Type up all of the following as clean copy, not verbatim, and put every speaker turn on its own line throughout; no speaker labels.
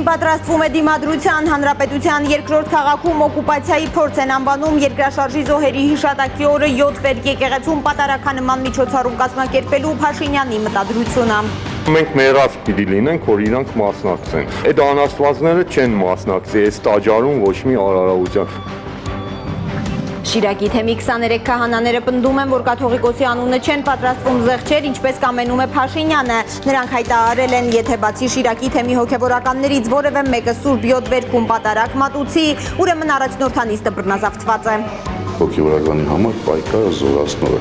պատրաստվում է դիմադրության, հանրապետության երկրորդ քաղաքում օկուպացիայի փորձ են անվանում երկրաշարժի զոհերի հիշատակի օրը 7 վեր եկեղեցում պատարականման միջոցառում կազմակերպելու Փաշինյանի մտադրությունը։
Մենք մեռած պիտի լինենք, որ իրանք մասնակցեն։ Այդ անաստվածները չեն մասնակցի, այս տաճարում ոչ մի արարողության։
Շիրակի թեմի 23 քահանաները պնդում են, որ կաթողիկոսի անունը չեն պատրաստվում զեղչել, ինչպես կամենում է Փաշինյանը։ Նրանք հայտարարել են, եթե բացի Շիրակի թեմի հոգևորականներից որևէ մեկը Սուրբ 7 վերքում պատարակ մատուցի, ուրեմն առաջնորդանիստը բռնազավթված է։
Հոգևորականի համար պայքարը զորացնող է։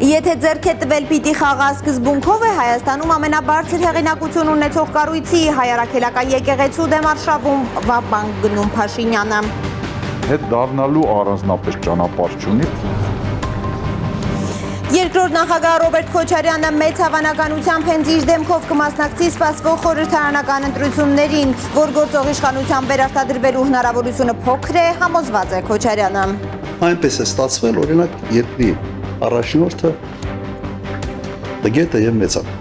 Եթե ձեռք է տվել պիտի խաղա սկզբունքով է Հայաստանում ամենաբարձր հեղինակություն ունեցող կառույցի հայ-առաքելական եկեղեցու դեմ արշավում վաբանկ գնում Փաշինյանը։
Հետ դառնալու առանձնապես ճանապարհ չունի։
Երկրորդ նախագահ Ռոբերտ Քոչարյանը մեծ հավանականությամբ հենց իր դեմքով կմասնակցի սպասվող խորհրդարանական ընտրություններին, որ գործող իշխանության վերարտադրվելու հնարավորությունը փոքր է, համոզված է Քոչարյանը։
Այնպես է ստացվել, օրինակ, երկրի առաջնորդը դգետ է եւ մեծան։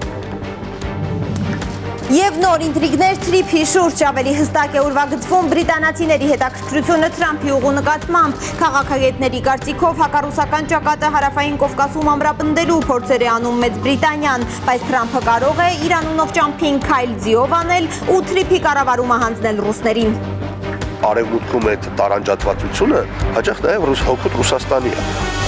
Եվ նոր ինտրիգներ Թրիփի շուրջ ավելի հստակ է ուրվագծվում բրիտանացիների հետաքրքրությունը Թրամփի ուղու նկատմամբ։ Քաղաքագետների կարծիքով հակառուսական ճակատը հարավային Կովկասում ամրապնդելու փորձեր է անում Մեծ Բրիտանիան, բայց Թրամփը կարող է իր անունով ճամփին քայլ ձիով անել ու Թրիփի կառավարումը հանձնել ռուսներին։
Արևմուտքում այդ տարանջատվածությունը հաճախ նաև հօգուտ Ռուսաստանի է։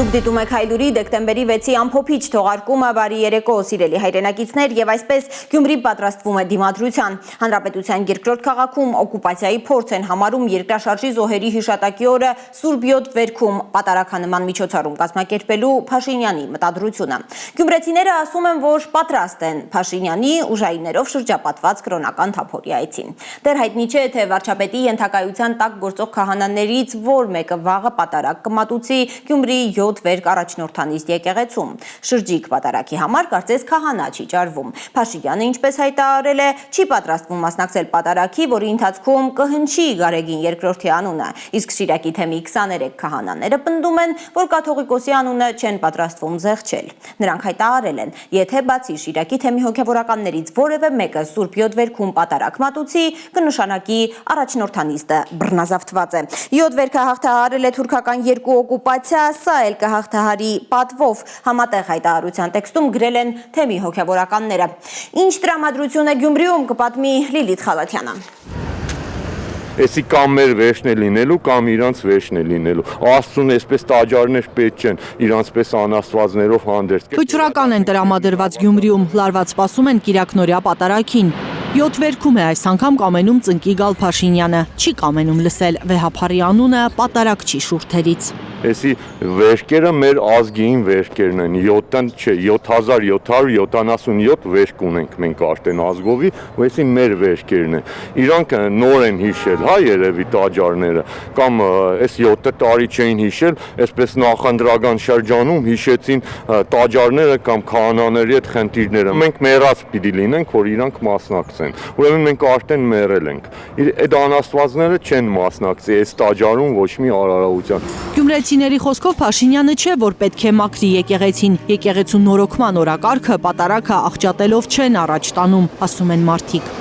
Դուք դիտում եք Հայլուրի դեկտեմբերի 6-ի ամփոփիչ թողարկումը, բարի երեկո սիրելի հայրենակիցներ, եւ այսպես Գյումրի պատրաստվում է դիմադրության։ Հանրապետության երկրորդ քաղաքում օկուպացիայի փորձ են համարում երկրաշարժի զոհերի հիշատակի օրը Սուրբ 7 վերքում պատարականման միջոցառում կազմակերպելու Փաշինյանի մտադրությունը։ Գյումրեցիները ասում են, որ պատրաստ են Փաշինյանի ուժայիններով շրջապատված կրոնական թափորի այցին։ Դեռ հայտնի չէ, թե վարչապետի ենթակայության տակ գործող քահանաներից որ մեկը վաղը պատարակ կմատուցի Գյումրի 7 վերք առաջնորդանիստ եկեղեցում։ Շրջիկ պատարակի համար կարծես քահանա չի ճարվում։ Փաշինյանը, ինչպես հայտարարել է, չի պատրաստվում մասնակցել պատարակի, որի ընթացքում կհնչի Գարեգին II անունը, իսկ Շիրակի թեմի 23 քահանաները պնդում են, որ կաթողիկոսի անունը չեն պատրաստվում զեղչել։ Նրանք հայտարարել են, եթե բացի Շիրակի թեմի հոգևորականներից որևէ մեկը Սուրբ 7 վերքում պատարակ մատուցի, կնշանակի առաջնորդանիստը բռնազավթված է։ 7 վերքը հաղթահարել է թուրքական երկու օկուպացիա, սա էլ կհաղթահարի պատվով, համատեղ հայտարարության տեքստում գրել են թեմի հոգևորականները։ Ինչ տրամադրություն է Գյումրիում, կպատմի Լիլիթ Խալաթյանը։
Էսի կամ մեր վերջն է լինելու, կամ իրանց վերջն է լինելու։ Աստծուն այսպես տաճարներ պետք չեն, իրանց պես անաստվածներով հանդերձ։
Քոչրական են տրամադրված Գյումրիում, լարված սպասում են կիրակնորյա պատարակին։ 7 վերքում է այս անգամ կամենում ծնկի գալ Փաշինյանը, չի կամենում լսել վեհափարի անունը պատարակչի շուրթերից։
Էսի վերջերը մեր ազգային վերջերն են, 7-ն չէ, 7777 վերք ունենք մենք արդեն ազգովի, ու էսի մեր վերջերն են։ Իրանք նոր են հիշել, հա, երևի տաճարները, կամ այս 7 տարի չէին հիշել, այսպես նախընտրական շրջանում հիշեցին տաճարները կամ քահանաների հետ խնդիրները։ Մենք մեռած պիտի լինենք, որ իրանք մասնակցեն։ Ուրեմն մենք արդեն մեռել ենք։ Այդ անաստվածները չեն մասնակցի այս տաճարում ոչ մի արարողության։
Գյումրեցիների խոսքով Փաշինյանը չէ, որ պետք է մաքրի եկեղեցին։ Եկեղեցու նորոգման օրակարգը պատարակը աղճատելով չեն առաջ տանում, ասում են մարդիկ։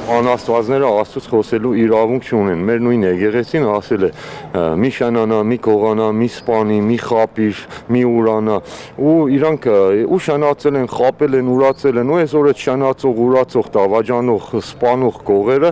Անաստվածները Աստծուց խոսելու իրավունք չունեն։ Մեր նույն եկեղեցին ասել է՝ մի շանանա, մի կողանա, մի սպանի, մի խապիր, մի ուրանա, ու իրանք ու շանացել են, խապել են, ուրացել են, ու այսօր այդ շանացող, ուրացող, դավաճանող, սպանող կողերը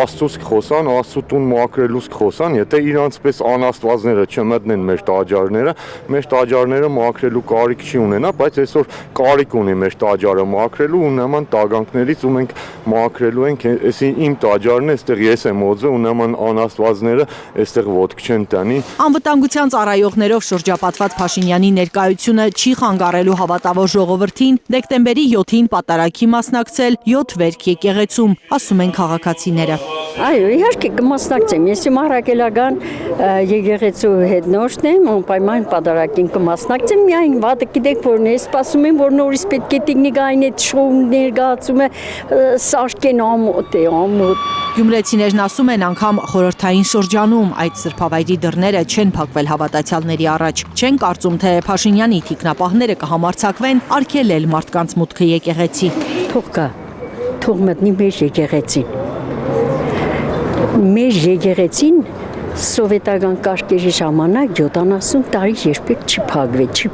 Աստծուց խոսան, Աստծու տուն մաքրելուց խոսան, եթե իրանց պես անաստվածները չմտնեն մեր տաճարները, մեր տաճարները մաքրելու կարիք չի ունենա, բայց այսօր կարիք ունի մեր տաճարը մաքրելու ու նման տագանքներից ու մենք մաքրելու Էսի իմ տաճարն է, այստեղ ես եմ օձը ու նման անաստվածները այստեղ ոտք չեն տանի։
Անվտանգության ծառայողներով շրջապատված Փաշինյանի ներկայությունը չի խանգարելու հավատավոր ժողովրդին դեկտեմբերի 7-ին պատարակի մասնակցել 7 վերք եկեղեցում, ասում են քաղաքացիները։
Այո, իհարկե կմասնակցեմ։ Ես իմ առաքելական եկեղեցու հետնորդն եմ, անպայման պատարագին կմասնակցեմ։ Միայն վատը գիտեք որն է, սպասում եմ, որ նորից պետք է տեխնիկային այդ շոուն ներկայացումը սարքեն ամոթ է, ամոթ։
Գյումրեցիներն ասում են անգամ խորհրդային շրջանում այդ սրբավայրի դռները չեն փակվել հավատացյալների առաջ։ Չեն կարծում, թե Փաշինյանի թիկնապահները կհամարձակվեն արգելել մարդկանց մուտքը եկեղեցի։
Թող գա, թող մտնի մեր եկեղեցին։ Մեր եկեղեցին սովետական կարգերի ժամանակ 70 տարի երբեք չի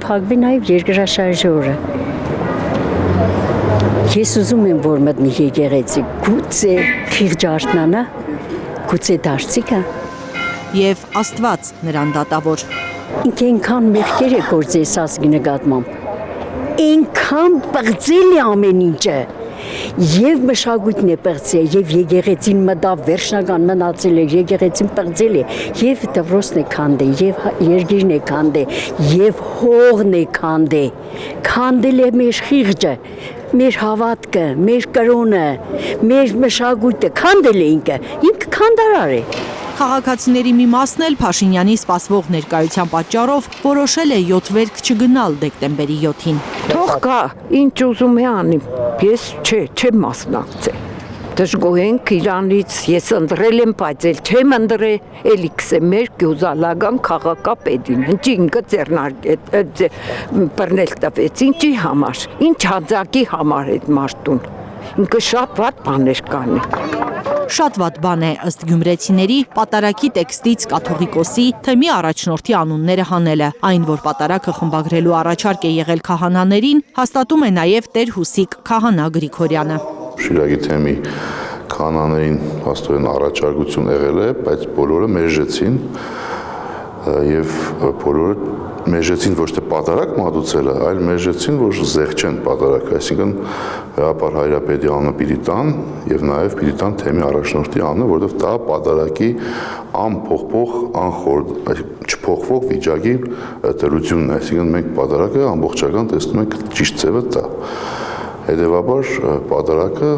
փակվի նաև երկրաշարժը։ Ես ուզում եմ, որ մտնի եկեղեցի, գուցե քիղճ արթնանա, գուցե դարձիկա։
Եվ Աստված նրան դատավոր։
Ինք այնքան մեղքեր է գործել ազգի նկատմամբ, այնքան պղծել է ամեն ինչը, եւ մշակույթն է պղծել, եւ եկեղեցին մտավ վերջնական մնացել է, եկեղեցին պղծել է, եւ դպրոցն է քանդել, եւ երկիրն է քանդել, եւ հողն է քանդել է մեր խիղճը, մեր հավատքը, մեր կրոնը, մեր մշակույթը քանդել է ինքը քանդարար է։
Քաղաքացիների մի մասն էլ Փաշինյանի սպասվող ներկայության պատճառով որոշել է 7 վերք չգնալ դեկտեմբերի 7-ին։
Թող գա, ինչ ուզում է անի, ես չեմ մասնակցել։ Դժգոհենք իրանից, ես ընտրել եմ, բայց էլ չեմ ընտրել, էլի կսեմ մեր գյուզալական քաղաքապետին, ինչի ինքը բռնել տվեց, ինչի համար, ինչ հաձակի համար այդ մարդուն, ինքը շատ վատ բաներ կանի։
Շատ վատ բան է ըստ գյումրեցիների պատարագի տեքստից կաթողիկոսի թեմի առաջնորդի անունները հանելը։ Այն, որ պատարագը խմբագրելու առաջարկ է եղել քահանաներին, հաստատում է նաև Տեր Հուսիկ քահանա Գրիգորյանը։
Շիրակի թեմի քահանաներին հաստորեն առաջարկություն եղել է, բայց բոլորը մերժեցին եւ բոլորը մերժեցին ոչ թե պատարակ մատուցելը, այլ մերժեցին, որ զեղչեն պատարակ, այսինքն Հրապար Հայրապետի անունը պիտի տան եւ նաեւ պիտի տան թեմի առաջնորդի անունը, որովհետեւ դա պատարակի անփոխվող, չփոխվող վիճակի դրությունն է, այսինքն մենք պատարակը ամբողջական տեսնում ենք ճիշտ ձևը դա։ Հետևաբար պատարակը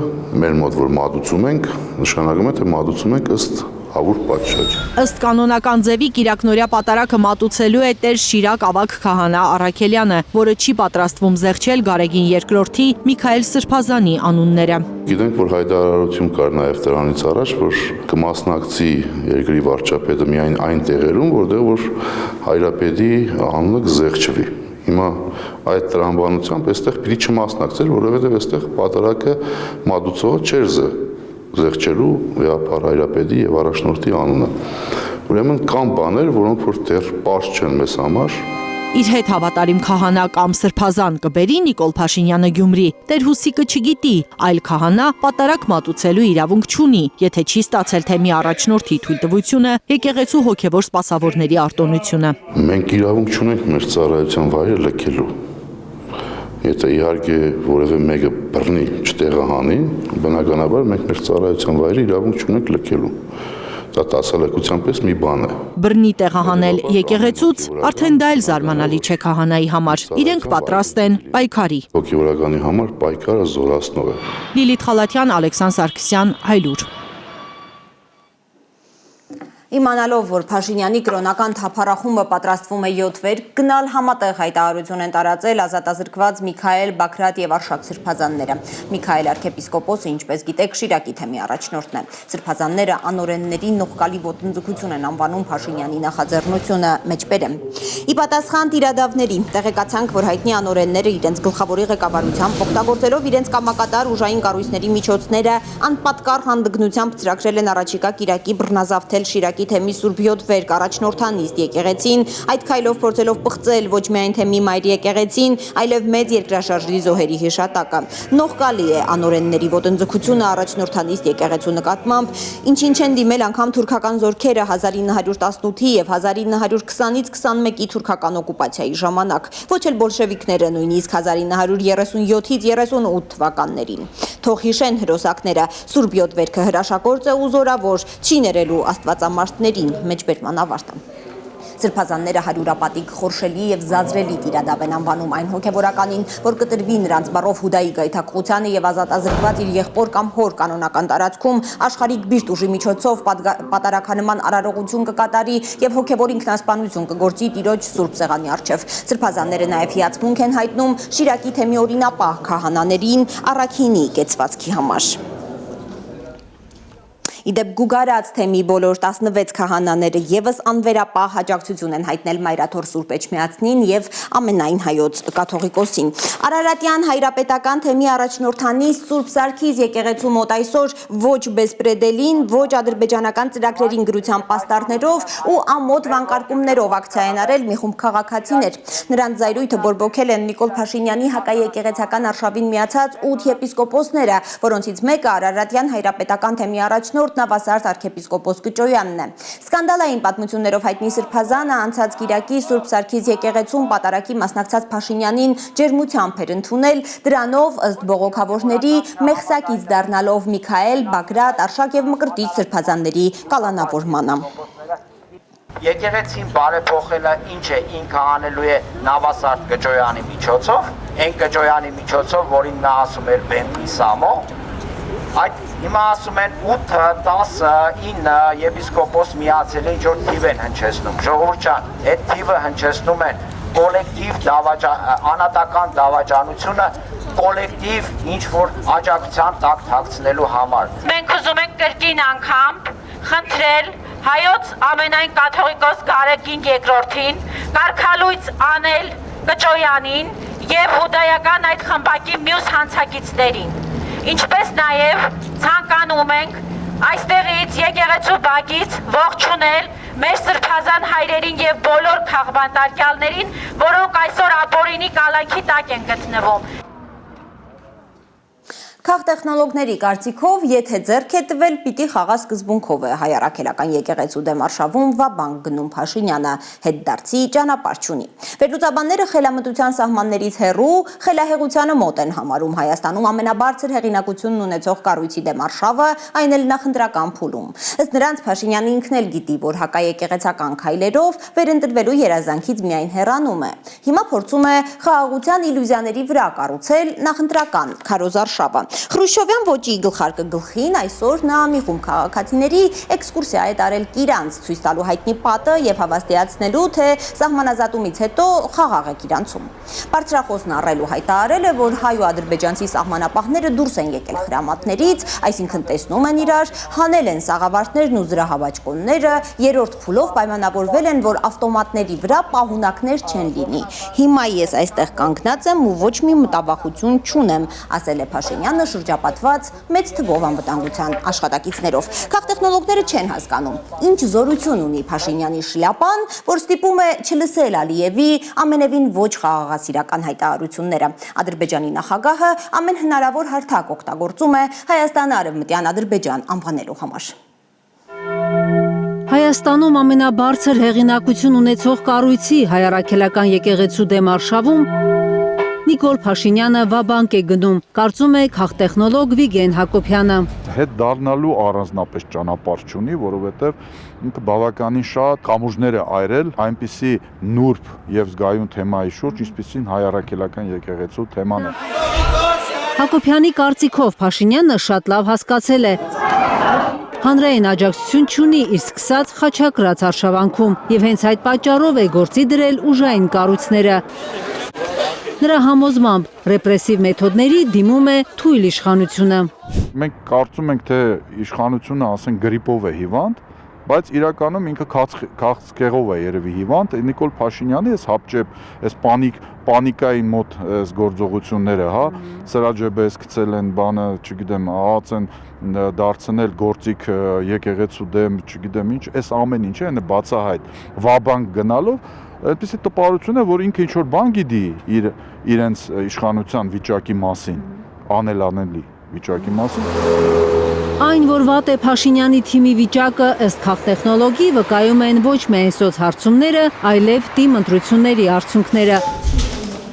մեր մոտ որ մատուցում ենք, նշանակում է թե մատուցում ենք ըստ հավուր պատշաճ։
Ըստ կանոնական ձևի Կիրակնորյա պատարակը մատուցելու է Տեր Շիրակ ավագ քահանա Առաքելյանը, որը չի պատրաստվում զեղչել Գարեգին II Միքայել Սրբազանի անունները։
Գիտենք, որ հայտարարություն կար նաև դրանից առաջ, որ կմասնակցի երկրի վարչապետը միայն այն տեղերում, որտեղ որ Հայրապետի անունը կզեղչվի։ Հիմա այդ տրամաբանությամբ այստեղ պիտի չմասնակցել, որովհետև այստեղ պատարակը մատուցողը չէր զեղչելու Հրապար Հայրապետի եւ առաջնորդի անունը։ Ուրեմն կան բաներ, որոնք որ դեռ պարզ չեն մեզ համար։
Իր հետ հավատարիմ քահանա կամ սրբազան կբերի Նիկոլ Փաշինյանը Գյումրի, Տեր Հուսիկը չգիտի, այլ քահանա պատարակ մատուցելու իրավունք չունի, եթե չի ստացել թեմի առաջնորդի թույլտվությունը, եկեղեցու հոգևոր սպասավորների արտոնությունը։
Մենք իրավունք չունենք մեր ծառայության վայրը լքելու։ Եթե իհարկե որևէ մեկը բռնի չտեղահանի, բնականաբար մենք մեր ծառայության վայրը իրավունք չունենք լքելու։ Դա տասալակության պես մի բան է։
Բռնի տեղահանել եկեղեցուց արդեն դա էլ զարմանալի չէ քահանայի համար։ Իրենք պատրաստ են պայքարի։
Հոգևորականի համար պայքարը զորացնող է։
Լիլիթ Խալաթյան, Ալեքսան Սարգսյան, Հայլուր։
Իմանալով, որ Փաշինյանի կրոնական թափառախումբը պատրաստվում է 7 վերք գնալ, համատեղ հայտարարություն են տարածել ազատազրկված Միքայել, Բաքրատ եւ Արշակ սրբազանները։ Միքայել arczepiskopos-ը, ինչպես գիտեք, Շիրակի թեմի առաջնորդն է։ Սրբազանները անօրենների նողկալի ոտնձգություն են անվանում Փաշինյանի նախաձեռնությունը մեջբերեմ։ Ի պատասխան տիրադավների տեղեկացանք, որ հայտնի անօրենները իրենց գլխավորի ղեկավարությամբ օգտագործելով իրենց կամակատար ուժային կառույցների միջոցները անպատկառ հանդգնությամբ ծրագրել են առաջիկա Կիրակի բռնազավթել Շիրակի թեմի Սուրբ 7 վերք առաջնորդանիստ եկեղեցին, այդ քայլով փորձելով պղծել ոչ միայն թեմի մայր եկեղեցին, այլև մեծ երկրաշարժի զոհերի հիշատակը։ Նողկալի է անօրենների ոտնձգությունը առաջնորդանիստ եկեղեցու նկատմամբ, ինչին չեն դիմել անգամ թուրքական զորքերը 1918-ի եւ 1920-ից 21-ի թուրքական օկուպացիայի ժամանակ, ոչ էլ բոլշևիկները նույնիսկ 1937-ից 38 թվականներին։ Թող հիշեն հրոսակները, Սուրբ 7 վերքը հրաշագործ է ու զորավոր, չի ներելու աստվածամարդներին, մեջբերման ավարտը։ Սրբազանները հարյուրապատիկ խորշելի եւ զազրելի տիրադավ են անվանում այն հոգեվորականին, որ կտրվի նրանց բառով Հուդայի գայթակղությանը եւ ազատազրկված իր եղբոր կամ հոր կանոնական տարածքում աշխարհիկ բիրտ ուժի միջոցով պատարականման արարողություն կկատարի եւ հոգեվոր ինքնասպանություն կգործի Տիրոջ Սուրբ Սեղանի առջեւ։ Սրբազանները նաեւ հիացմունք են հայտնում Շիրակի թեմի օրինապահ քահանաներին առաքինի կեցվածքի համար։ Իդեպ գուգարած թեմի բոլոր 16 քահանաները եւս անվերապահ աջակցություն են հայտնել Մայրաթոր Սուրբ Էջմիածնին եւ ամենայն հայոց կաթողիկոսին։ Արարատյան հայրապետական թեմի առաջնորդանիստ Սուրբ Սարգիս եկեղեցու մոտ այսօր ոչ բեսպրեդելին, ոչ ադրբեջանական ծրագրերին գրության պաստառներով ու ամոթ վանկարկումներով ակցիա են արել մի խումբ քաղաքացիներ։ Նրանց զայրույթը բորբոքել են Նիկոլ Փաշինյանի հակաեկեղեցական արշավին միացած 8 եպիսկոպոսները, որոնցից մեկը Արարատյան հայրապետական թեմի առաջնորդ Նավասարդ arczepiskopos Կճոյանն է։ Սկանդալային պատմություններով հայտնի Սրբազանը անցած Կիրակի Սուրբ Սարգիս եկեղեցում պատարակի մասնակցած Փաշինյանին ջերմությամբ էր ընդունել, դրանով ըստ բողոքավորների մեղսակից դառնալով Միքայել, Բագրատ, Արշակ եւ Մկրտիչ Սրբազանների կալանավորմանը։
Եկեղեցին բարեփոխելը ինչ է, ինքը անելու է Նավասարդ Կճոյանի միջոցով, այն Կճոյանի միջոցով, որին նա ասում էր Բեմբի Սամո, այդ հիմա ասում են 8, 10, 9 եպիսկոպոս միացել է, ինչ-որ թիվ են հնչեցնում, ժողովուրդ ջան, այդ թիվը հնչեցնում են կոլեկտիվ անհատական դավաճանությունը կոլեկտիվ ինչ-որ աջակցության տակ թաքցնելու համար։
Մենք ուզում ենք կրկին անգամ խնդրել հայոց ամենայն կաթողիկոս Գարեգին II-ին կարգալույծ անել Կճոյանին եւ հուդայական այդ խմբակի մյուս հանցագիծներին։ Ինչպես նաև ցանկանում ենք այստեղից եկեղեցու բակից ողջունել մեր սրբազան հայրերին եւ բոլոր քաղբանտարկյալներին, որոնք այսօր ապօրինի կալանքի տակ են գտնվում։
Քաղտեխնոլոգների կարծիքով, եթե ձեռք է տվել, պիտի խաղա սկզբունքով է հայ առաքելական եկեղեցու դեմ արշավում վաբանկ գնում Փաշինյանը, հետդարձի ճանապարհ չունի։ Վերլուծաբանները խելամտության սահմաններից հեռու խելահեղությանը մոտ են համարում Հայաստանում ամենաբարձր հեղինակությունն ունեցող կառույցի դեմ արշավը, այն էլ նախընտրական փուլում։ Ըստ նրանց Փաշինյանը ինքն էլ գիտի, որ հակաեկեղեցական քայլերով վերընտրվելու երազանքից միայն հեռանում է։ Հիմա փորձում է խաղաղության իլյուզիաների վրա կառուցել նախընտրական քարոզ արշավը։ Խրուշչովյան ոճի գլխարկը գլխին այսօր նա մի խումբ քաղաքացիների էքսկուրսիա է տարել Կիրանց, ցույց տալու հայտնի պատը եւ հավաստիացնելու, թե սահմանազատումից հետո խաղաղ է Կիրանցում։ Բարձրախոսն առելու հայտարարել է, որ հայ ու ադրբեջանցի սահմանապահները դուրս են եկել հրամատներից, այսինքն տեսնում են իրար, հանել են սաղավարտներն ու զրահավաճկոնները, երրորդ փուլով պայմանավորվել են, որ ավտոմատների վրա պահունակներ չեն լինի։ Հիմա ես այստեղ կանգնած եմ ու ոչ մի մտավախություն չունեմ, ասել է Փաշինյանը շրջապատված մեծ թվով անվտանգության աշխատակիցներով։ Քաղտեխնոլոգները չեն հասկանում, ինչ զորություն ունի Փաշինյանի շլյապան, որ ստիպում է չլսել Ալիևի ամենևին ոչ խաղաղասիրական հայտարարությունները։ Ադրբեջանի նախագահը ամեն հնարավոր հարթակ օգտագործում է Հայաստանը Արևմտյան Ադրբեջան անվանելու համար։
Հայաստանում ամենաբարձր հեղինակություն ունեցող կառույցի հայ առաքելական եկեղեցու դեմ արշավում Նիկոլ Փաշինյանը վաբանկ է գնում, կարծում է քաղտեխնոլոգ Վիգեն Հակոբյանը։
Հետ դառնալու առանձնապես ճանապարհ չունի, որովհետև ինքը բավականին շատ կամուրջներ է այրել այնպիսի նուրբ եւ զգայուն թեմայի շուրջ, ինչպիսին հայ առաքելական եկեղեցու թեման է։
Հակոբյանի կարծիքով Փաշինյանը շատ լավ հասկացել է։ Հանրային աջակցություն չունի իր սկսած խաչակրած արշավանքում եւ հենց այդ պատճառով է գործի դրել ուժային կառույցները։ Նրա համոզմամբ ռեպրեսիվ մեթոդների դիմում է թույլ իշխանությունը։
Մենք կարծում ենք, թե իշխանությունը, ասենք, գրիպով է հիվանդ, բայց իրականում ինքը քաղցկեղով է երևի հիվանդ։ Նիկոլ Փաշինյանի այս հապճեպ, այս պանիկայի մոտ այս գործողությունները, հա, սրաջեբես գցել են բանը, չգիտեմ, ահաց են դարձնել գործիք եկեղեցու դեմ, չգիտեմ ինչ, այս ամեն ինչը այն է բացահայտ վաբանկ գնալով այդպիսի տպավորություն է, որ ինքը ինչ-որ բան գիտի իրենց իշխանության վիճակի մասին, անելանելի վիճակի մասին։
Այն, որ վատ է Փաշինյանի թիմի վիճակը, ըստ քաղտեխնոլոգի վկայում են ոչ միայն սոցհարցումները, այլև թիմ ընտրությունների արդյունքները։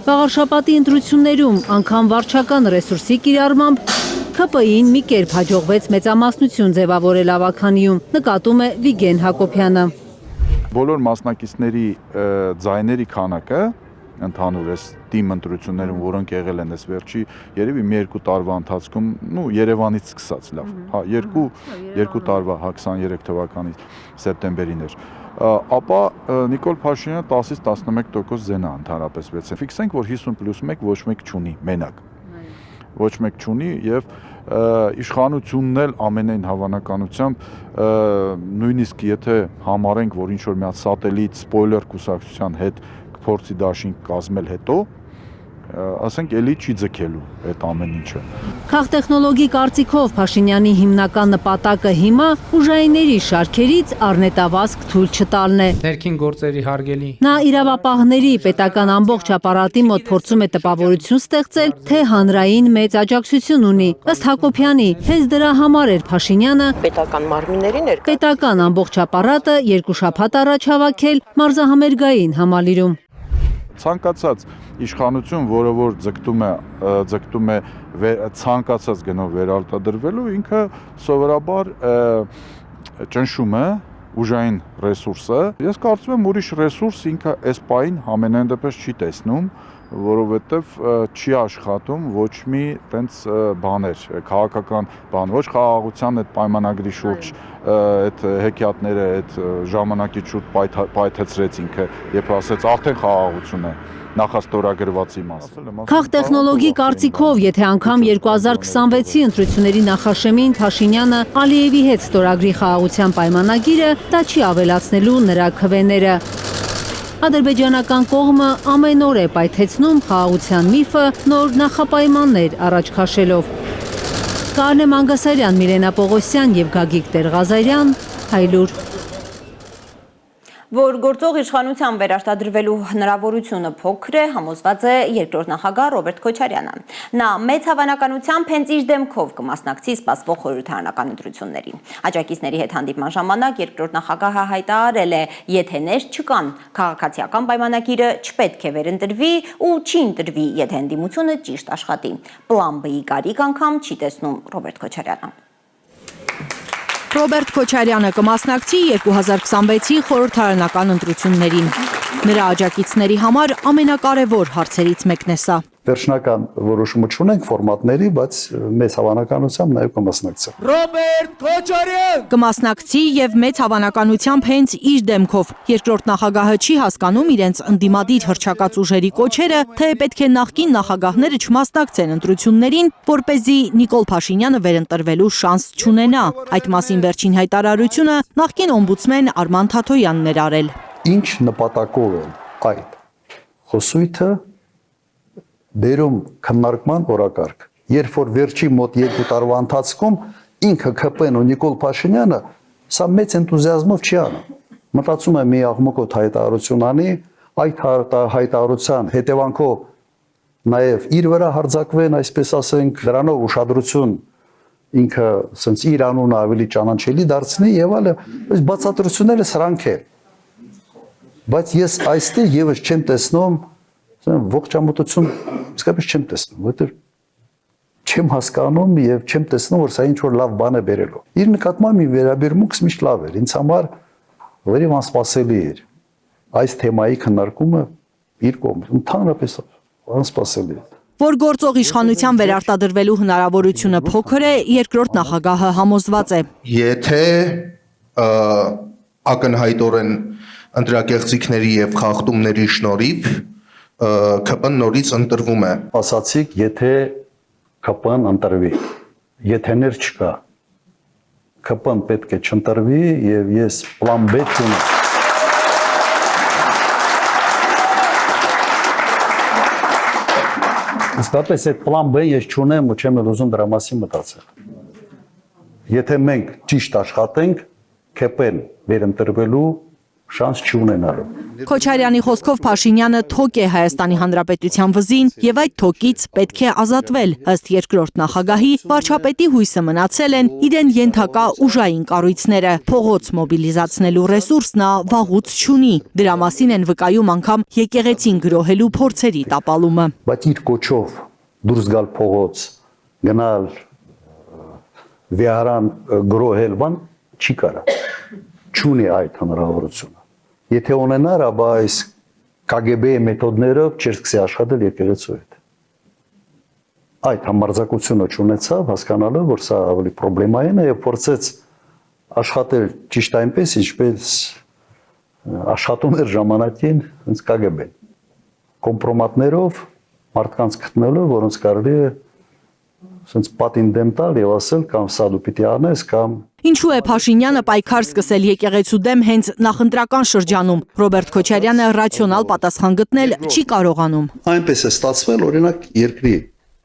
Վաղարշապատի ընտրություններում անգամ վարչական ռեսուրսի կիրառմամբ ՔՊԻ-ին մի կերպ հաջողվեց մեծամասնություն ձևավորել ավագանիում, նկատում է Վիգեն Հակոբյանը։
Բոլոր մասնակիցների ձայների քանակը ընդհանուր այս թիմ ընտրություններում, որոնք եղել են այս վերջի երևի մի երկու տարվա ընթացքում, Երևանից սկսած, լավ, հա, երկու տարվա, 23 թվականի սեպտեմբերին էր, ապա Նիկոլ Փաշինյանը 10-ից 11% զենա ընդհանրապես վեցել։ Ֆիքսենք, որ 50+1 ոչ մեկ չունի, մենակ։ Ոչ մեկ չունի եւ իշխանությունն էլ ամենայն հավանականությամբ նույնիսկ եթե համարենք, որ ինչ որ մի հատ սատելիտ սպոյլեր կուսակցության հետ փորձի դաշինք կազմել հետո, ասենք էլի չի ձգելու այդ ամեն ինչը։
Քաղտեխնոլոգի կարծիքով Փաշինյանի հիմնական նպատակը հիմա ուժայինների շարքերից առնետավազք թույլ չտալն է։
Ներքին գործերի հարգելի։
Նա իրավապահների պետական ամբողջ ապարատի մոտ փորձում է տպավորություն ստեղծել, թե հանրային մեծ աջակցություն ունի։ Ըստ Հակոբյանի, հենց դրա համար էր Փաշինյանը
պետական մարմիններին էր
պետական ամբողջ ապարատը երկու շաբաթ առաջ հավաքել մարզահամերգային համալիրում։
Ցանկացած իշխանություն, որը որ ձգտում է ցանկացած գնով վերարտադրվելու, ինքը սովորաբար ճնշում է ուժային ռեսուրսը։ Ես կարծում եմ ուրիշ ռեսուրս ինքը այս պահին ամենայն դեպս չի տեսնում, որովհետև չի աշխատում ոչ մի տենց բաներ, քաղաքական բան, ոչ խաղաղության այդ պայմանագրի շուրջ, այդ հեքիաթները, այդ ժամանակի շուրջ պայթեցրեց ինքը, երբ ասեց արդեն խաղաղություն է նախաստորագրվածի մասը։
Քաղտեխնոլոգի կարծիքով, եթե անգամ 2026-ի ընտրությունների նախաշեմին Փաշինյանը Ալիևի հետ ստորագրի խաղաղության պայմանագիրը, դա չի ավելացնելու նրա քվեները։ Ադրբեջանական կողմը ամեն օր է պայթեցնում խաղաղության միֆը նոր նախապայմաններ առաջ քաշելով։ Կարնե Մանգասարյան, Միրենա Պողոսյան եւ Գագիկ Տեր-Ղազարյան, Հայլուր։
Որ գործող իշխանության վերարտադրվելու հնարավորությունը փոքր է, համոզված է երկրորդ նախագահ Ռոբերտ Քոչարյանը։ Նա մեծ հավանականությամբ հենց իր դեմքով կմասնակցի սպասվող խորհրդարանական ընտրություններին։ Աջակիցների հետ հանդիպման ժամանակ երկրորդ նախագահը հայտարարել է, եթե ներ չկան, քաղաքացիական պայմանագիրը չպետք է վերընտրվի ու չի ընտրվի, եթե ընդդիմությունը ճիշտ աշխատի։ Պլան B-ի կարիք անգամ չի տեսնում Ռոբերտ Քոչարյանը։
Ռոբերտ Քոչարյանը կմասնակցի 2026-ի խորհրդարանական ընտրություններին։ Նրա աջակիցների համար ամենակարևոր հարցերից մեկն է սա։
Վերջնական որոշումը չունենք ֆորմատների, բայց մեծ հավանականությամբ նաև կմասնակցի։
Ռոբերտ Քոչարյան
Կմասնակցի եւ մեծ հավանականությամբ հենց իր դեմքով։ Երկրորդ նախագահը չի հասկանում իրենց ընդդիմադիր հռչակած ուժերի կոչերը, թե պետք է նախկին նախագահները չմասնակցեն ընտրություններին, որպեսզի Նիկոլ Փաշինյանը վերընտրվելու շանս չունենա։ Այդ մասին վերջին հայտարարությունը նախկին օմբուդսմեն Արման Թաթոյանն էր արել։
Ինչ նպատակով է այդ խոսույթը բերում քննարկման օրակարգ։ Երբ որ վերջի մոտ 2 տարվա ընթացքում ինքը ԿՊ-ն ու Նիկոլ Փաշինյանը սա մեծ էնտուզիազմով չի անում։ Մտածում է մի աղմկոտ հայտարարություն անի, այդ հայտարարության հետևանքով նաև իր վրա հարձակվեն, այսպես ասենք, դրանով ուշադրություն ինքը ասենց իր անունը ավելի ճանաչելի դարձնի եւ այլը, այս բացատրությունները սրանք են։ Բայց ես այստեղ եւս չեմ տեսնում ողջամտություն, իսկապես չեմ տեսնում, որովհետև չեմ հասկանում եւ չեմ տեսնում, որ սա ինչ որ լավ բան է բերելու։ Իր նկատմամբ մի վերաբերմունքս միշտ լավ էր, ինձ համար վերև անսպասելի էր։ Այս թեմայի քննարկումը իր կողմից ընդհանրապես անսպասելի է։
Որ գործող իշխանության վերարտադրվելու հնարավորությունը փոքր է, երկրորդ նախագահը համոզված է։
Եթե ակնհայտորեն ընտրակեղծիքների եւ խախտումների շնորհիվ ԿՊ-ն նորից ընտրվում է։
Ասացիք, եթե ԿՊ-ն ընտրվի, եթեներ չկա, ԿՊ-ն պետք է չընտրվի եւ ես պլան B չունեմ։ Իսկապես այդ պլան B ես չունեմ ու չեմ ուզում դրա մասին մտածել։ Եթե մենք ճիշտ աշխատենք, ԿՊ-ն վերընտրվելու շանս չունենալու։
Քոչարյանի խոսքով Փաշինյանը թոք է Հայաստանի Հանրապետության վզին եւ այդ թոքից պետք է ազատվել։ Ըստ երկրորդ նախագահի, վարչապետի հույսը մնացել են իրեն ենթակա ուժային կառույցները։ Փողոց մոբիլիզացնելու ռեսուրս նա վաղուց չունի։ Դրա մասին են վկայում անգամ եկեղեցին գրոհելու փորձերի տապալումը։
Բայց իր կոչով դուրս գալ փողոց, գնալ վիարան գրոհել բան չի կարա։ Չունի այդ հնարավորությունը։ Եթե ունենար, ապա այս KGB-ի մեթոդներով չէր սկսի աշխատել եկեղեցու հետ։ Այդ համարձակությունը չունեցավ, հասկանալով, որ սա ավելի պրոբլեմային է եւ փորձեց աշխատել ճիշտ այնպես, ինչպես աշխատում էր ժամանակին հենց KGB-ն։ Կոմպրոմատներով մարդկանց գտնելով, որոնց կարելի է ասենց պատին դեմ տալ եւ ասել կամ սա դու պիտի անես կամ
Ինչու է Փաշինյանը պայքար սկսել եկեղեցու դեմ հենց նախընտրական շրջանում։ Ռոբերտ Քոչարյանը ռացիոնալ պատասխան գտնել չի կարողանում։
Այնպես է ստացվել, օրինակ, երկրի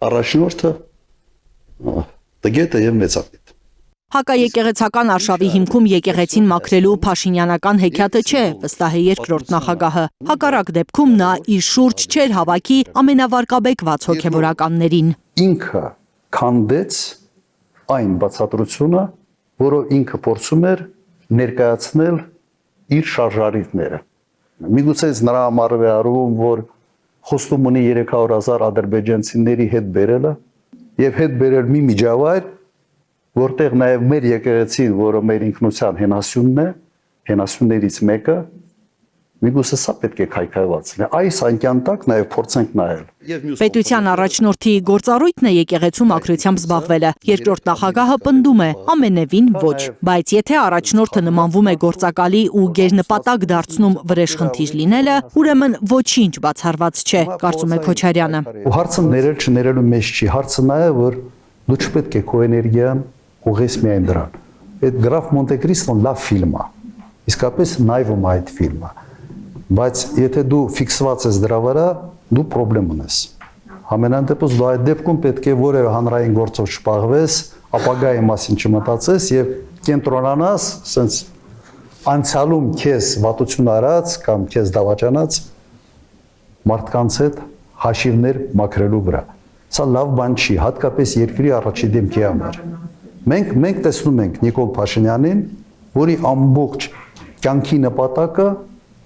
առաջնորդը տգետը եւ մեծապետ։
Հակաեկեղեցական արշավի հիմքում եկեղեցին մաքրելու Փաշինյանական հեքիաթը չէ, վստահ է երկրորդ նախագահը։ Հակառակ դեպքում նա իր շուրջ չէր հավաքի ամենավարկաբեկված հոգևորականներին։
Ինքը քանդեց այն բացատրությունը, որով ինքը փորձում էր ներկայացնել իր շարժարիթները։ Միգուցե նրա համար է արվում, որ խոստում ունի 300,000 ադրբեջանցիների հետ բերելը եւ հետ բերել մի միջավայր, որտեղ նաեւ մեր եկեղեցին, որը մեր ինքնության հենասյունն է, հենասյուններից մեկը, միգուցե սա պետք է քայքայված լինի։ Այս անկյան տակ նաեւ փորձենք նայել։
Պետության առաջնորդի գործառույթն է եկեղեցու մաքրությամբ զբաղվելը։ Երկրորդ նախագահը պնդում է, ամենևին ոչ, բայց եթե առաջնորդը նմանվում է գործակալի ու գերնպատակ դարձնում վրեժխնդիր լինելը, ուրեմն ոչինչ բացառված չէ, կարծում է Քոչարյանը։
Ու հարցը ներել չներելու մեջ չի, հարցը նա է, որ դու չպետք է քո էներգիան ուղղես միայն դրան։ Այդ Գրաֆ Մոնտե Կրիստոն լավ ֆիլմ է։ Իսկապես նայվում է այդ ֆիլմը։ Բայց եթե դու ֆիքսված ես դրա վրա, դու խնդրեմ ունես։ Համենայն դեպս դու այդ դեպքում պետք է որևէ հանրային գործով շփաղվես, ապագայի մասին չմտածես եւ կենտրոնանաս, ասենց անցյալում քեզ վատություն արած կամ քեզ դավաճանած մարդկանց հետ հաշիվներ մաքրելու վրա։ Սա լավ բան չի, հատկապես երկրի առաջի դեմքի համար։ Մենք տեսնում ենք Նիկոլ Փաշինյանին, որի ամբողջ կյանքի նպատակը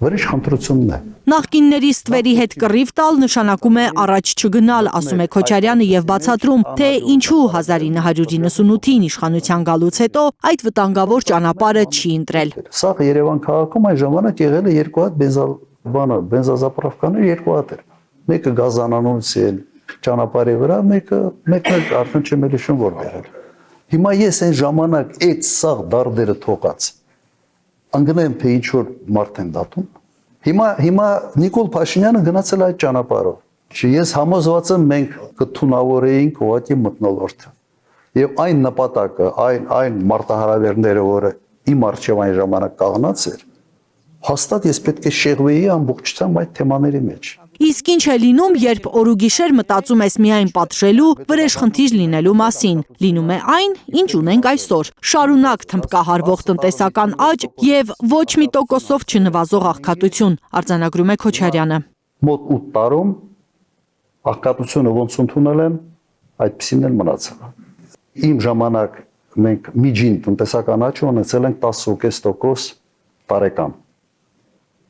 վրեժխնդրությունն է։
Նախկինների ստվերի հետ կռիվ տալ նշանակում է առաջ չգնալ, ասում է Քոչարյանը եւ բացատրում, թե ինչու 1998-ին իշխանության գալուց հետո այդ վտանգավոր ճանապարհը չի ընտրել։
Սա Երևան քաղաքում այն ժամանակ եղել է երկու հատ բենզազապարավկաներ երկու հատ էր։ Մեկը Գազանանուց էլ ճանապարհի վրա, մեկն արդեն չեմ հիշում որտեղ էր։ Հիմա ես այն ժամանակ այդ սաղ դարդերը թողած անգնեմ թե ինչ որ մարդ են դատում։ Հիմա Նիկոլ Փաշինյանը գնացել այդ ճանապարհով։ Ես համոզված եմ մենք կթունավորեինք ուղղակի մթնոլորտը։ Եվ այն նպատակը, այն մարտահրավերները, որը իմ առջև այն ժամանակ կաղնած էր, հաստատ ես պետք է շեղվեի ամբողջությամբ այդ թեմաների մեջ։
Իսկ ինչ է լինում, երբ օր ու գիշեր մտածում ես միայն պատժելու, վրեժխնդիր լինելու մասին։ Լինում է այն, ինչ ունենք այսօր։ Շարունակ թմբկահարվող տնտեսական աճ եւ ոչ մի տոկոսով չնվազող աղքատություն, արձանագրում է Քոչարյանը։
Մոտ 8 տարում աղքատությունը ոնց ընդունել են, այդպեսին էլ մնացել է։ Իմ ժամանակ մենք միջին տնտեսական աճը ունեցել ենք 10.5% տարեկան։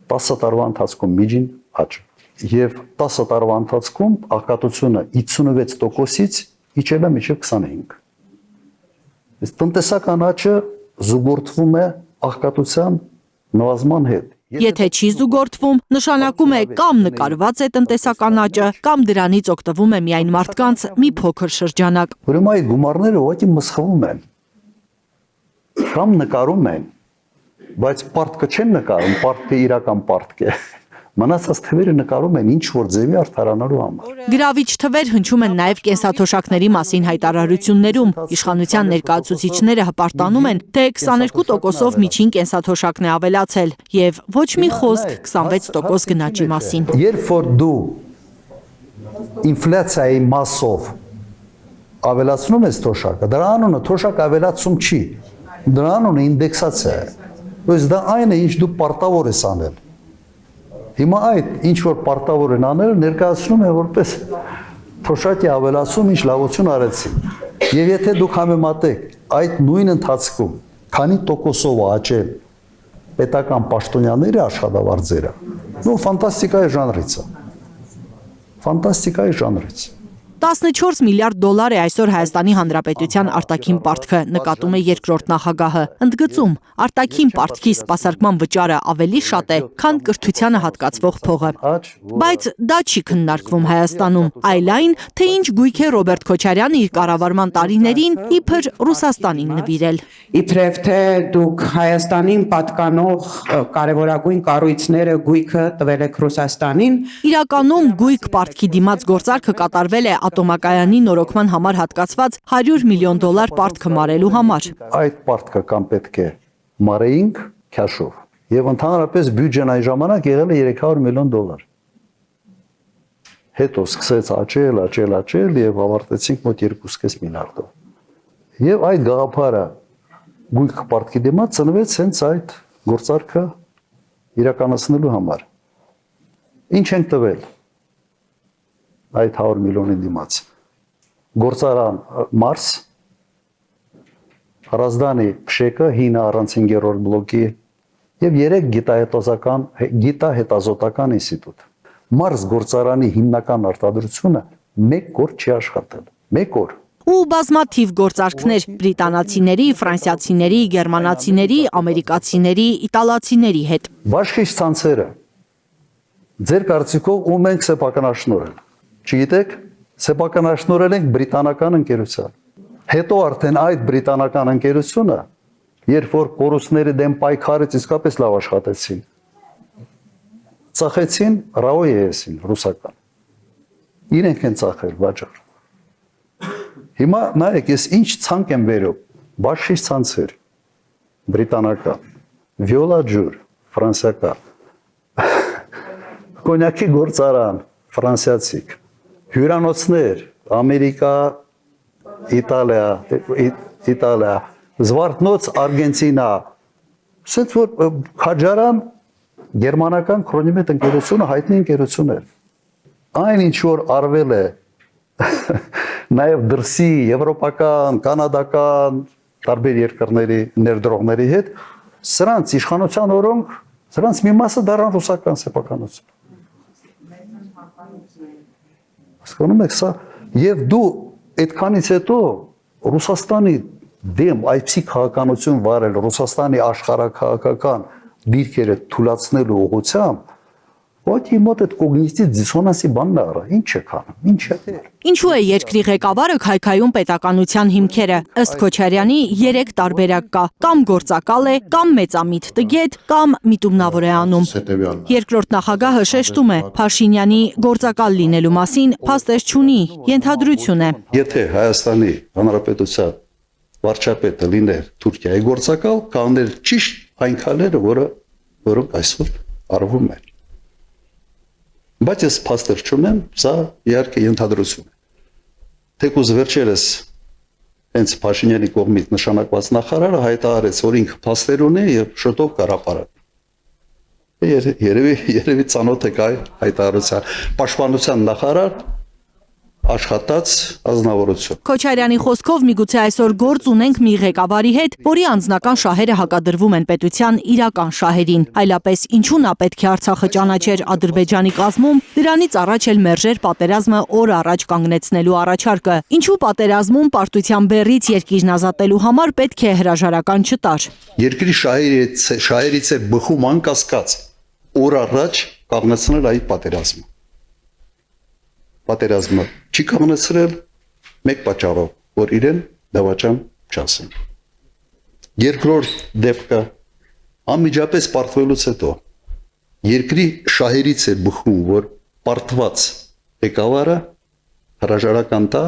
10 տարվա ընթացքում միջին աճ։ Եվ 10 տարվա ընթացքում աղքատությունը 56%-ից իջել է մինչև 25%։ Այս տնտեսական աճը զուգորդվում է աղքատության նվազման հետ։
Եթե չի զուգորդվում, նշանակում է կամ նկարված է տնտեսական աճը, կամ դրանից օգտվում է միայն մարդկանց մի փոքր շրջանակ։
Ուրեմն այդ գումարները ուղղակի մսխվում են։ Կամ նկարում են, բայց պարտքը չեն նկարում, պարտքը իրական պարտք է։ Մնացած թվերը նկարում են ինչ որ ձևի արդարանալու համար։
Գրավիչ թվեր հնչում են նաև կենսաթոշակների մասին հայտարարություններում։ Իշխանության ներկայացուցիչները հպարտանում են, թե 22%-ով միջին կենսաթոշակն է ավելացել եւ ոչ մի խոսք 26% գնաճի մասին։
Երբ որ դու ինֆլյացիայի մասով ավելացնում ես թոշակը, դրա անունը թոշակ ավելացում չի։ Դրա անունը ինդեքսացիա է։ Ուրեմն դա այն է, ինչ դու պարտավոր ես անել։ Հիմա այդ ինչ որ պարտավոր են անել ներկայացնում է որպես թոշակի ավելացում, ինչ լավություն արեցին։ Եվ եթե դուք համեմատեք այդ նույն ընթացքում քանի տոկոսով աճել պետական պաշտոնյաների աշխատավարձերը, նո ֆանտաստիկայի ժանրից է։ Ֆանտաստիկայի ժանրից։
14 միլիարդ դոլար է այսօր Հայաստանի Հանրապետության արտաքին պարտքը, նկատում է երկրորդ նախագահը։ Ընդգծում, արտաքին պարտքի սպասարկման վճարը ավելի շատ է, քան կրթությանը հատկացվող փողը։ Բայց դա չի քննարկվում Հայաստանում, այլ այն, թե ինչ գույք է Ռոբերտ Քոչարյանը իր կառավարման տարիներին իբր Ռուսաստանին նվիրել։
Իբրև թե դուք Հայաստանին պատկանող կարևորագույն կառույցները գույքը տվել եք Ռուսաստանին։
Իրականում գույք պարտքի դիմաց գործարքը կատարվել է ատոմակայանի նորոգման համար հատկացված 100 միլիոն դոլար պարտքը մարելու համար։
Այդ պարտքը կամ պետք է մարեինք քաշով։ Եվ ընդհանրապես բյուջեն այն ժամանակ եղել է 300 միլիոն դոլար։ Հետո սկսեց աճել եւ ավարտեցինք մոտ 2.5 միլիարդով։ Եվ այդ գաղափարը գույք պարտքի դիմաց ծնվեց հենց այդ գործարքը իրականացնելու համար։ Ինչ ենք տվել այդ 100 միլիոնի դիմաց։ Գործարան Մարս, Հրազդանի Փշեկը, հինը առանց 5-րդ բլոկի եւ 3 գիտահետազոտական ինստիտուտ։ Մարս գործարանի հիմնական արտադրությունը 1 օր չի աշխատել։ 1 օր։
Ու բազմաթիվ գործարքներ բրիտանացիների, ֆրանսիացիների, գերմանացիների, ամերիկացիների, իտալացիների հետ։
Բաշխիչ ցանցերը ձեր կարծիքով ում ենք սեփականաշնորհել։ Չգիտեք, սեփականաշնորհել ենք բրիտանական ընկերության։ Հետո արդեն այդ բրիտանական ընկերությունը, երբ որ կորուստների դեմ պայքարեց, իսկապես լավ աշխատեցին։ Ծախեցին Ռաոյեսին ռուսական։ Իրենք են ծախել վաճառ։ Հիմա նայեք, ես ինչ ցանկ եմ վերում, բաշխիչ ցանցեր, բրիտանական, վիոլա ջուր, ֆրանսիական, կոնյակի գործարան, ֆրանսիացիք, հյուրանոցներ, Ամերիկա, Իտալիա, զվարթնոց Արգենտինա, ասենց որ քաջարան գերմանական քրոնիմետ ընկերությունը հայտնի ընկերություն էր։ Այն ինչ որ արվել է նաև դրսի եվրոպական, կանադական տարբեր երկրների ներդրողների հետ, սրանց իշխանության օրոնք, սրանց մի մասը դառան ռուսական սեփականություն։ Հասկանում եք սա, եւ դու այդքանից հետո Ռուսաստանի դեմ այցի քաղաքականություն վարել, Ռուսաստանի աշխարհաքաղաքական դիրքերը թույլատնելու ուղղությամբ, ոչի մոտ այդ կոգնիտիվ դիսոնանսի բանն արա, ինչ է քանում, ինչ է։
Ինչու է երկրի ղեկավարը քայքայում պետականության հիմքերը։ Ըստ Քոչարյանի 3 տարբերակ կա՝ կամ գործակալ է, կամ մեծամիտ տգետ, կամ միտումնավոր է անում։ Երկրորդ նախագահը շեշտում է, Փաշինյանի գործակալ լինելու մասին փաստեր չունի, ենթադրություն է։
Եթե Հայաստանի Հանրապետության վարչապետը լիներ Թուրքիայի գործակալ, կաներ ճիշտ այն քայլերը, որոնք այսօր արվում են։ Բայց ես փաստեր չունեմ, սա իհարկե ենթադրություն է։ Թեկուզ վերջերս հենց Փաշինյանի կողմից նշանակված նախարարը հայտարարեց, որ ինքը փաստեր ունի եւ շուտով կհրապարակի։ Երևի ծանոթ եք այ հայտարարության։ Պաշտպանության նախարար աշխատած ազնվորություն։
Քոչարյանի խոսքով միգուցե այսօր գործ ունենք մի ղեկավարի հետ, որի անձնական շահերը հակադրվում են պետության իրական շահերին։ Այլապես ինչու նա պետք է Արցախը ճանաչեր Ադրբեջանի կազմում, դրանից առաջ էլ մերժեր պատերազմը օր առաջ կանգնեցնելու առաջարկը։ Ինչու պատերազմում պարտության բեռից երկիրն ազատելու համար պետք է հրաժարական չտար։
Երկրի շահերից է բխում անկասկած օր առաջ կանգնեցնել այդ պատերազմը։ Պատերազմը չի կանգնեցրել մեկ պատճառով, որ իրեն դավաճան չասեն։ Երկրորդ դեպքը անմիջապես պարտվելուց հետո երկրի շահերից է բխում, որ պարտված ղեկավարը հրաժարական տա,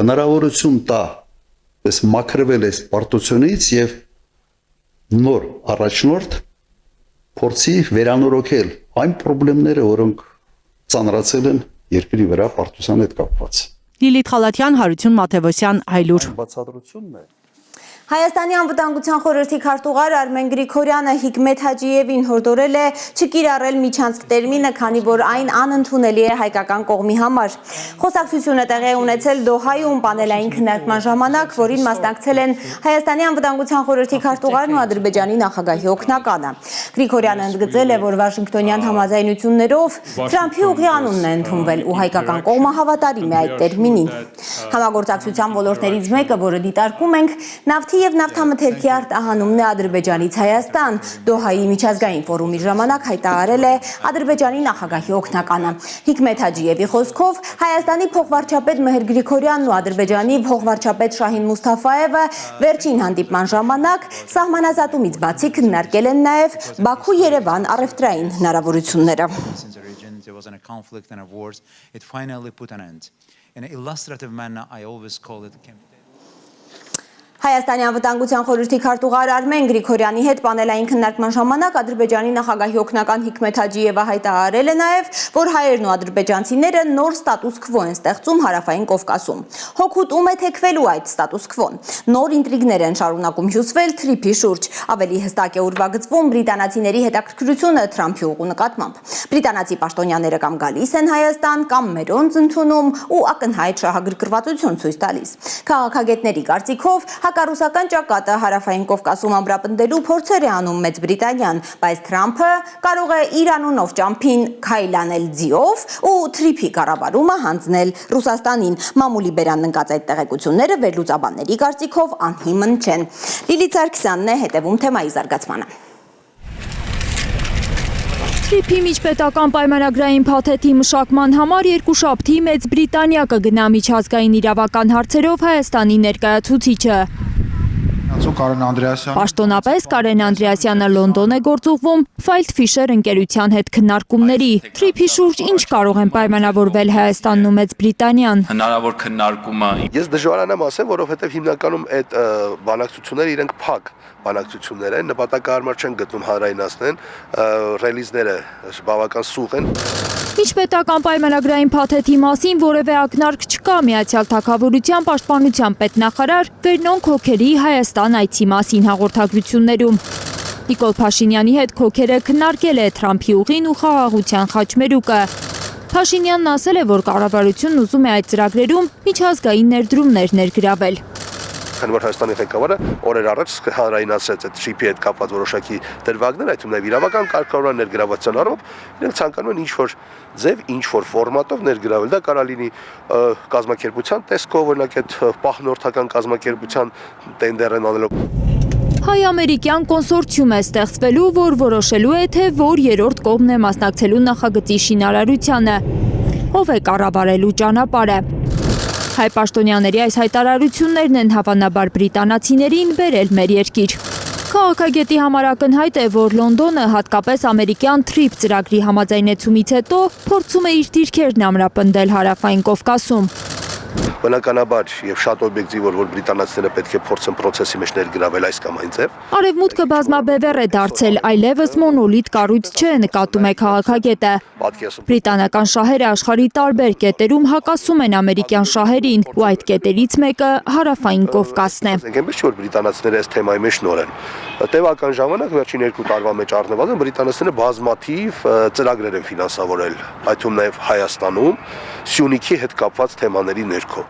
հնարավորություն տա, ես մաքրվել այս պարտությունից եւ նոր առաջնորդ փորձի վերանորոգել այն խնդիրները, որոնք ծանրացել են երկրի վրա պարտության հետ կապված։
Լիլիթ Խալաթյան, Հարություն Մաթևոսյան, Հայլուր։
Բացատրությունն է
Հայաստանի անվտանգության խորհրդի քարտուղար Արմեն Գրիգորյանը Հիկմետ Հաջիևին հորդորել է չկիրառել միջանցք տերմինը, քանի որ այն անընդունելի է հայկական կողմի համար։ Խոսակցությունը տեղի է ունեցել Դոհայում պանելային քննարկման ժամանակ, որին մասնակցել են Հայաստանի անվտանգության խորհրդի քարտուղարն ու Ադրբեջանի նախագահի օգնականը։ Գրիգորյանը ընդգծել է, որ Վաշինգտոնյան համաձայնություններով Թրամփի ուղի անունն է ընդունվել ու հայկական կողմը հավատարիմ է այդ տերմինին։ Համագործակցության ոլորտներից մեկը, որը դիտարկում ենք, նավթի և նավթամթերքի արտահանումն է Ադրբեջանից Հայաստան։ Դոհայի միջազգային ֆորումի ժամանակ հայտարարել է Ադրբեջանի նախագահի օգնականը։ Հիկմետ Հաջիևի խոսքով Հայաստանի փոխվարչապետ Մեհեր Գրիգորյանն ու Ադրբեջանի փոխվարչապետ Շահին Մուսթաֆայևը վերջին հանդիպման ժամանակ սահմանազատումից բացի քննարկել են նաև Բաքու-Երևան առևտրային հնարավորությունները։ Հայաստանի անվտանգության խորհրդի քարտուղար Արմեն Գրիգորյանի հետ պանելային քննարկման ժամանակ Ադրբեջանի նախագահի օգնական Հիկմետ Հաջիևը հայտարարել է նաև, որ հայերն ու ադրբեջանցիները նոր ստատուս քվո են ստեղծում Հարավային Կովկասում։ Հօգուտ ում է թեքվելու այդ ստատուս քվոն։ Նոր ինտրիգներ են շարունակում հյուսվել Թրիփի շուրջ։ Ավելի հստակ է ուրվագծվում բրիտանացիների հետաքրքրությունը Թրամփի ուղու նկատմամբ։ Բրիտանացի պաշտոնյաները կամ գալիս են Հայաստան, կամ մերոնց ընդունում ու ակնհայտ շահագրգռվածություն ցույց տալիս։ Քաղաքագետների կարծիքով հակառուսական ճակատը Հարավային Կովկասում ամրապնդելու փորձեր է անում Մեծ Բրիտանիան, բայց Թրամփը կարող է իր անունով ճամփին քայլանել ձիով ու Թրիփի կառավարումը հանձնել Ռուսաստանին։ Մամուլի բերան ընկած այդ տեղեկությունները վերլուծաբանների կարծիքով անհիմն չեն։ Լիլիթ Սարգսյանն է հետևում թեմայի զարգացմանը։
Թրիփի միջպետական պայմանագրային փաթեթի մշակման համար երկուշաբթի Մեծ Բրիտանիա կգնա միջազգային իրավական հարցերով Հայաստանի ներկայացուցիչը։ Պաշտոնապես Կարեն Անդրեասյանը Լոնդոն է գործուղվում Ֆայլդ Ֆիշեր ընկերության հետ քննարկումների։ Թրիփի շուրջ ինչ կարող են պայմանավորվել Հայաստանն ու Մեծ Բրիտանիան։
Հնարավոր քննարկումը Ես դժվարանամ ասեմ, որովհետև հիմնականում այդ բանակցությունները իրենք փակ բանակցություններ են, նպատակահարմար չեն գտնում հանրայնացնեն, ռելիզները բավական սուղ են։
Միջպետական պայմանագրային փաթեթի մասին որևէ ակնարկ չկա, Միացյալ Թագավորության պաշտպանության պետնախարար Վերնոն Քոքերի Հայաստան այցի մասին հաղորդագրություններում։ Նիկոլ Փաշինյանի հետ Քոքերը քննարկել է Թրամփի ուղին ու խաղաղության խաչմերուկը։ Փաշինյանն ասել է, որ կառավարությունն ուզում է այդ ծրագրերում միջազգային ներդրումներ ներգրավել։
Քանի որ Հայաստանի ղեկավարը օրեր առաջ հանրայնացրեց այդ շիփի հետ կապված որոշակի դրվագներ, այդ թվում նաև իրավական կարգավորման ներգրավության առումով, իրենք ցանկանում են ինչ-որ ձև, ինչ-որ ֆորմատով ներգրավել։ Դա կարող լինի կազմակերպության տեսքով, օրինակ այդ պահնորդական կազմակերպության տենդերն անելով։
Հայ-ամերիկյան կոնսորցիում է ստեղծվելու, որ որոշելու է, թե որ երրորդ կողմն է մասնակցելու նախագծի շինարարությանը, ով է կառավարելու ճանապարհը։ Հայ պաշտոնյաների այս հայտարարություններն են հավանաբար բրիտանացիներին բերել մեր երկիր։ Քաղաքագետի համար ակնհայտ է, որ Լոնդոնը հատկապես ամերիկյան Թրիփ ծրագրի համաձայնեցումից հետո փորձում է իր դիրքերն ամրապնդել Հարավային Կովկասում։
Բնականաբար եւ շատ օբյեկտիվ որ բրիտանացիները պետք է փորձեն process-ի մեջ ներգրավել այս կամ այն ձև։
Արևմուտքը բազմաբևեռ է դարձել, այլևս մոնոլիթ կառույց չէ, նկատում է քաղաքագետը։ Բրիտանական շահերը աշխարհի տարբեր կետերում հակասում են ամերիկյան շահերին, ու այդ կետերից մեկը Հարավային Կովկասն է։
Այնպես չէ որ բրիտանացիները այս թեմայի մեջ նոր են։ Տևական ժամանակ վերջին 2 տարվա մեջ առնվազն բրիտանացիները բազմաթիվ ծրագրեր են ֆինանսավորել, այդ թվում նաև Հայաստանում Սյունիքի հետ կապված թեմաների ներքո։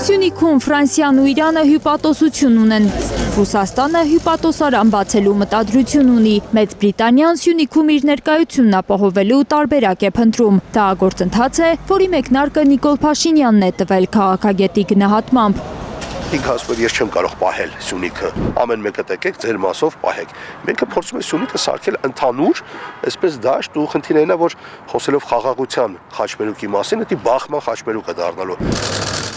Սյունիքում Ֆրանսիան ու Իրանը հյուպատոսություն ունեն։ Ռուսաստանը հյուպատոսարան բացելու մտադրություն ունի։ Մեծ Բրիտանիան Սյունիքում իր ներկայությունն ապահովելու տարբերակ է փնտրում։ Դա գործընթաց է, որի մեկնարկը Նիկոլ Փաշինյանն է տվել քաղաքագետի գնահատմամբ։
Ինք ասում ես չեմ կարող պահել Սյունիքը, ամեն մեկը տեկեք ձեր մասով պահեք։ Մենք փորձում ենք Սյունիքը սարքել ընդհանուր, այսպես դաշտ ու խնդիրն է, որ խոսելով խաղաղության խաչմերուկի մասին, դա բախման խաչմերուկ է դառնալու։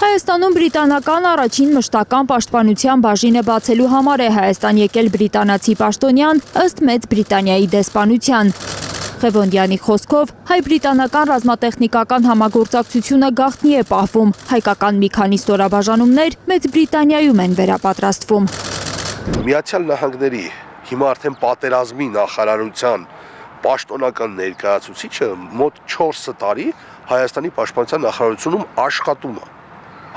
Հայաստանում բրիտանական առաջին մշտական պաշտպանության բաժինը բացելու համար է Հայաստան եկել բրիտանացի պաշտոնյան ըստ Մեծ Բրիտանիայի դեսպանության։ Ղևոնդյանի խոսքով հայ-բրիտանական ռազմատեխնիկական համագործակցությունը գաղտնի է պահվում, հայկական մի քանի ստորաբաժանումներ Մեծ Բրիտանիայում են վերապատրաստվում։
Միացյալ Նահանգների հիմա արդեն պատերազմի նախարարության պաշտոնական ներկայացուցիչը մոտ 4 տարի Հայաստանի պաշտպանության նախարարությունում աշխատում է։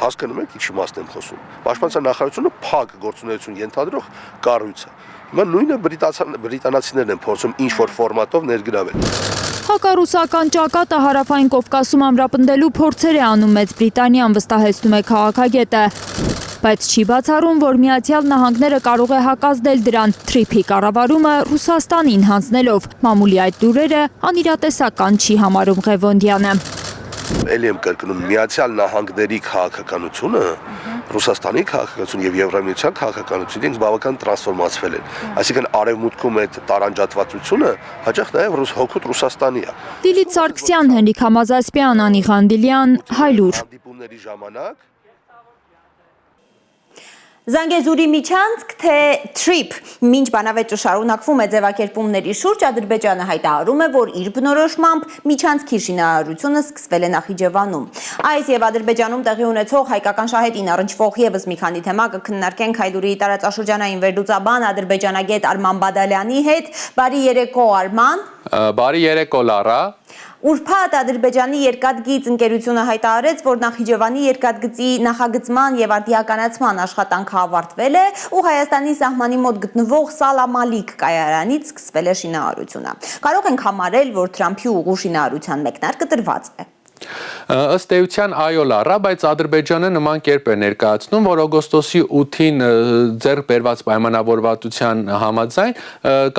Հասկանում եք ինչի մասն եմ խոսում։ Պաշտպանության նախարարությունը փակ գործունեություն ենթադրող կառույց է։ Հիմա նույնը բրիտանացիներն են փորձում ինչ-որ ֆորմատով ներգրավել։
Հակառուսական ճակատը հարավային Կովկասում ամրապնդելու փորձեր է անում Մեծ Բրիտանիան, վստահեցնում է քաղաքագետը։ Բայց չի բացառում, որ Միացյալ Նահանգները կարող է հակազդել դրան թրիփի կառավարումը Ռուսաստանին հանձնելով։ Մամուլի այդ լուրերը անիրատեսական չի համարում Ղևոնդյանը։
Էլի եմ կրկնում, Միացյալ Նահանգների քաղաքականությունը, Ռուսաստանի քաղաքականությունը եւ Եվրամիության քաղաքականությունը ինձ բավական տրանսֆորմացվել են։ Այսինքն արևմուտքում այդ տարանջատվածությունը հաճախ նաեւ հօգուտ Ռուսաստանի է։
Լիլիթ Սարգսյան, Հենրիկ Համազասպյան, Անի Ղանդիլյան, Հայլուր։
Հանդիպումների ժամանակ
Զանգեզուրի միջանցք թե թրիփ, մինչ բանավեճը շարունակվում է ձևակերպումների շուրջ, Ադրբեջանը հայտարարում է, որ իր բնորոշմամբ միջանցքի շինարարությունը սկսվել է Նախիջևանում։ Այս եւ Ադրբեջանում տեղի ունեցող հայկական շահերին առնչվող եւս մի քանի թեմա կքննարկենք Հայլուրի տարածաշրջանային վերլուծաբան ադրբեջանագետ Արման Բադալյանի հետ։ Բարի երեկո, Արման։
Բարի երեկո, Լարա։
Ուրբաթ Ադրբեջանի երկաթգիծ ընկերությունը հայտարարեց, որ Նախիջևանի երկաթգծի նախագծման եւ արդիականացման աշխատանքը ավարտվել է ու Հայաստանի սահմանի մոտ գտնվող Սալամալիք կայարանից սկսվել է շինարարությունը։ Կարող ենք համարել, որ Թրամփի ուղու շինարարության մեկնարկը տրված է։
Ըստ էության այո, Լարա, բայց Ադրբեջանը նման կերպ է ներկայացնում, որ օգոստոսի 8-ին ձեռք բերված պայմանավորվածության համաձայն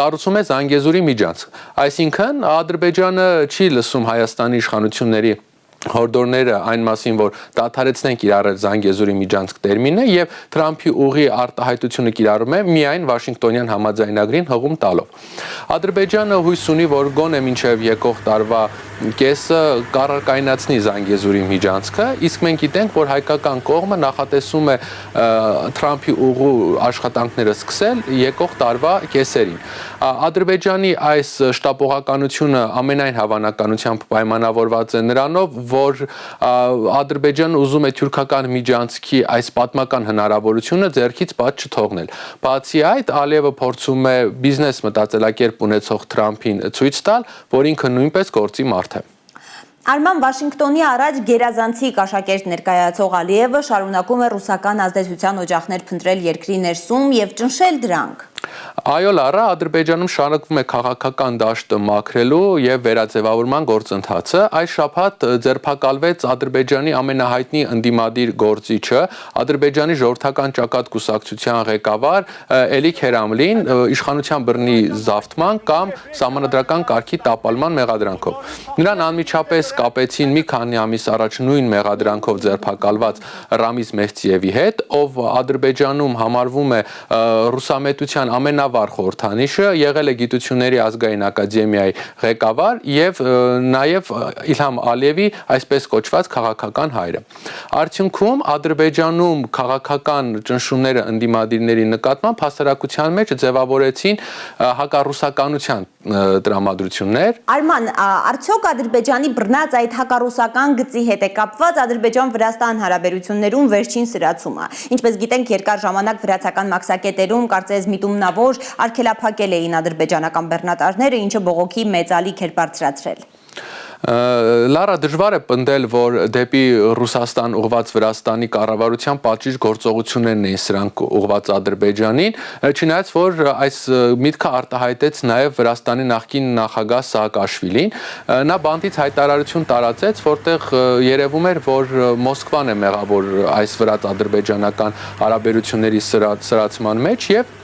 կառուցում է Զանգեզուրի միջանցք։ Այսինքն Ադրբեջանը չի լսում Հայաստանի իշխանությունների հորդորները այն մասին, որ դադարեցնենք կիրառել Զանգեզուրի միջանցք տերմինը եւ Թրամփի ուղի արտահայտությունը կիրառում է միայն Վաշինգտոնյան համաձայնագրին հղում տալով։ Ադրբեջանը հույս ունի, որ գոնե մինչև եկող տարվա կեսը կառարկայնացնի Զանգեզուրի միջանցքը, իսկ մենք գիտենք, որ հայկական կողմը նախատեսում է Թրամփի ուղու աշխատանքները սկսել եկող տարվա կեսերին։ Ադրբեջանի այս շտապողականությունը ամենայն հավանականությամբ պայմանավորված է նրանով, որ Ադրբեջանը ուզում է թուրքական միջանցքի այս պատմական հնարավորությունը ձեռքից բաց չթողնել։ Բացի այդ, Ալիևը փորձում է բիզնես մտածելակերպ ունեցող Թրամփին ցույց տալ, որ ինքը նույնպես գործի մարդ է։
Արման, Վաշինգտոնի առաջ գերազանցիկ աշակերտ ներկայացող Ալիևը շարունակում է ռուսական ազդեցության օջախներ փնտրել երկրի ներսում եւ ճնշել դրանք։
Այո, Լարա, Ադրբեջանում շարունակվում է քաղաքական դաշտը մաքրելու եւ վերաձևավորման գործընթացը։ Այս շաբաթ ձերբակալվեց Ադրբեջանի ամենահայտնի ընդդիմադիր գործիչը, Ադրբեջանի ժողովրդական ճակատ կուսակցության ղեկավար Էլիկ Հերամլին իշխանության բռնի զավթման կամ սահմանադրական կարգի տապալման մեղադրանքով։ Նրան անմիջապես կապեցին մի քանի ամիս առաջ նույն մեղադրանքով ձերբակալված Ռամիզ Մեհդիևի հետ, ով Ադրբեջանում համարվում է ռուսամետության ամենավառ խորհրդանիշը, եղել է Գիտությունների ազգային ակադեմիայի ղեկավար եւ նաեւ Իլհամ Ալիևի այսպես կոչված քաղաքական հայրը։ Արդյունքում Ադրբեջանում քաղաքական ճնշումները ընդդիմադիրների նկատմամբ հասարակության մեջ ձևավորեցին հակառուսականության տրամադրություններ։
Արման, արդյոք Ադրբեջանի բռնած այդ հակառուսական գծի հետ է կապված Ադրբեջան-Վրաստան հարաբերություններում վերջին սրացումը։ Ինչպես գիտենք, երկար ժամանակ վրացական մաքսակետերում կարծես միտումնավոր արգելափակել էին ադրբեջանական բեռնատարները, ինչը բողոքի մեծ ալիք էր բարձրացրել։
Լարա, դժվար է պնդել, որ դեպի Ռուսաստան ուղված Վրաստանի կառավարության պատժիչ գործողություններն էին սրանք ուղված Ադրբեջանին, չնայած որ այս միտքը արտահայտեց նաև Վրաստանի նախկին նախագահ Սաակաշվիլին։ Նա բանտից հայտարարություն տարածեց, որտեղ երևում էր, որ Մոսկվան է մեղավոր այս վրաց-ադրբեջանական հարաբերությունների սրացման մեջ եւ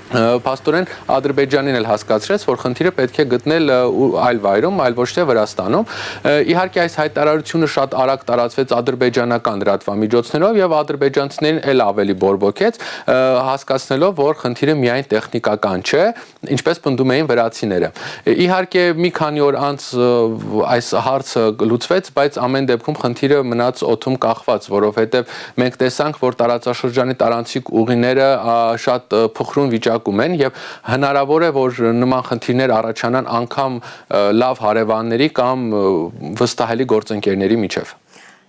փաստորեն Ադրբեջանին էլ հասկացրեց, որ խնդիրը պետք է գտնել այլ վայրում, այլ ոչ թե Վրաստանում։ Իհարկե այս հայտարարությունը շատ արագ տարածվեց ադրբեջանական լրատվամիջոցներով եւ ադրբեջանցիներին էլ ավելի բորբոքեց, հասկացնելով, որ խնդիրը միայն տեխնիկական չէ, ինչպես պնդում էին վրացիները։ Իհարկե մի քանի օր անց այս հարցը լուծվեց, բայց ամեն դեպքում խնդիրը մնաց օդում կախված, որովհետեւ մենք տեսանք, որ տարածաշրջանի տարանցիկ ուղիները շատ փխրուն վիճակում են եւ հնարավոր է, որ նման խնդիրներ առաջանան անգամ լավ հարևանների կամ վստահելի գործընկերների միջև։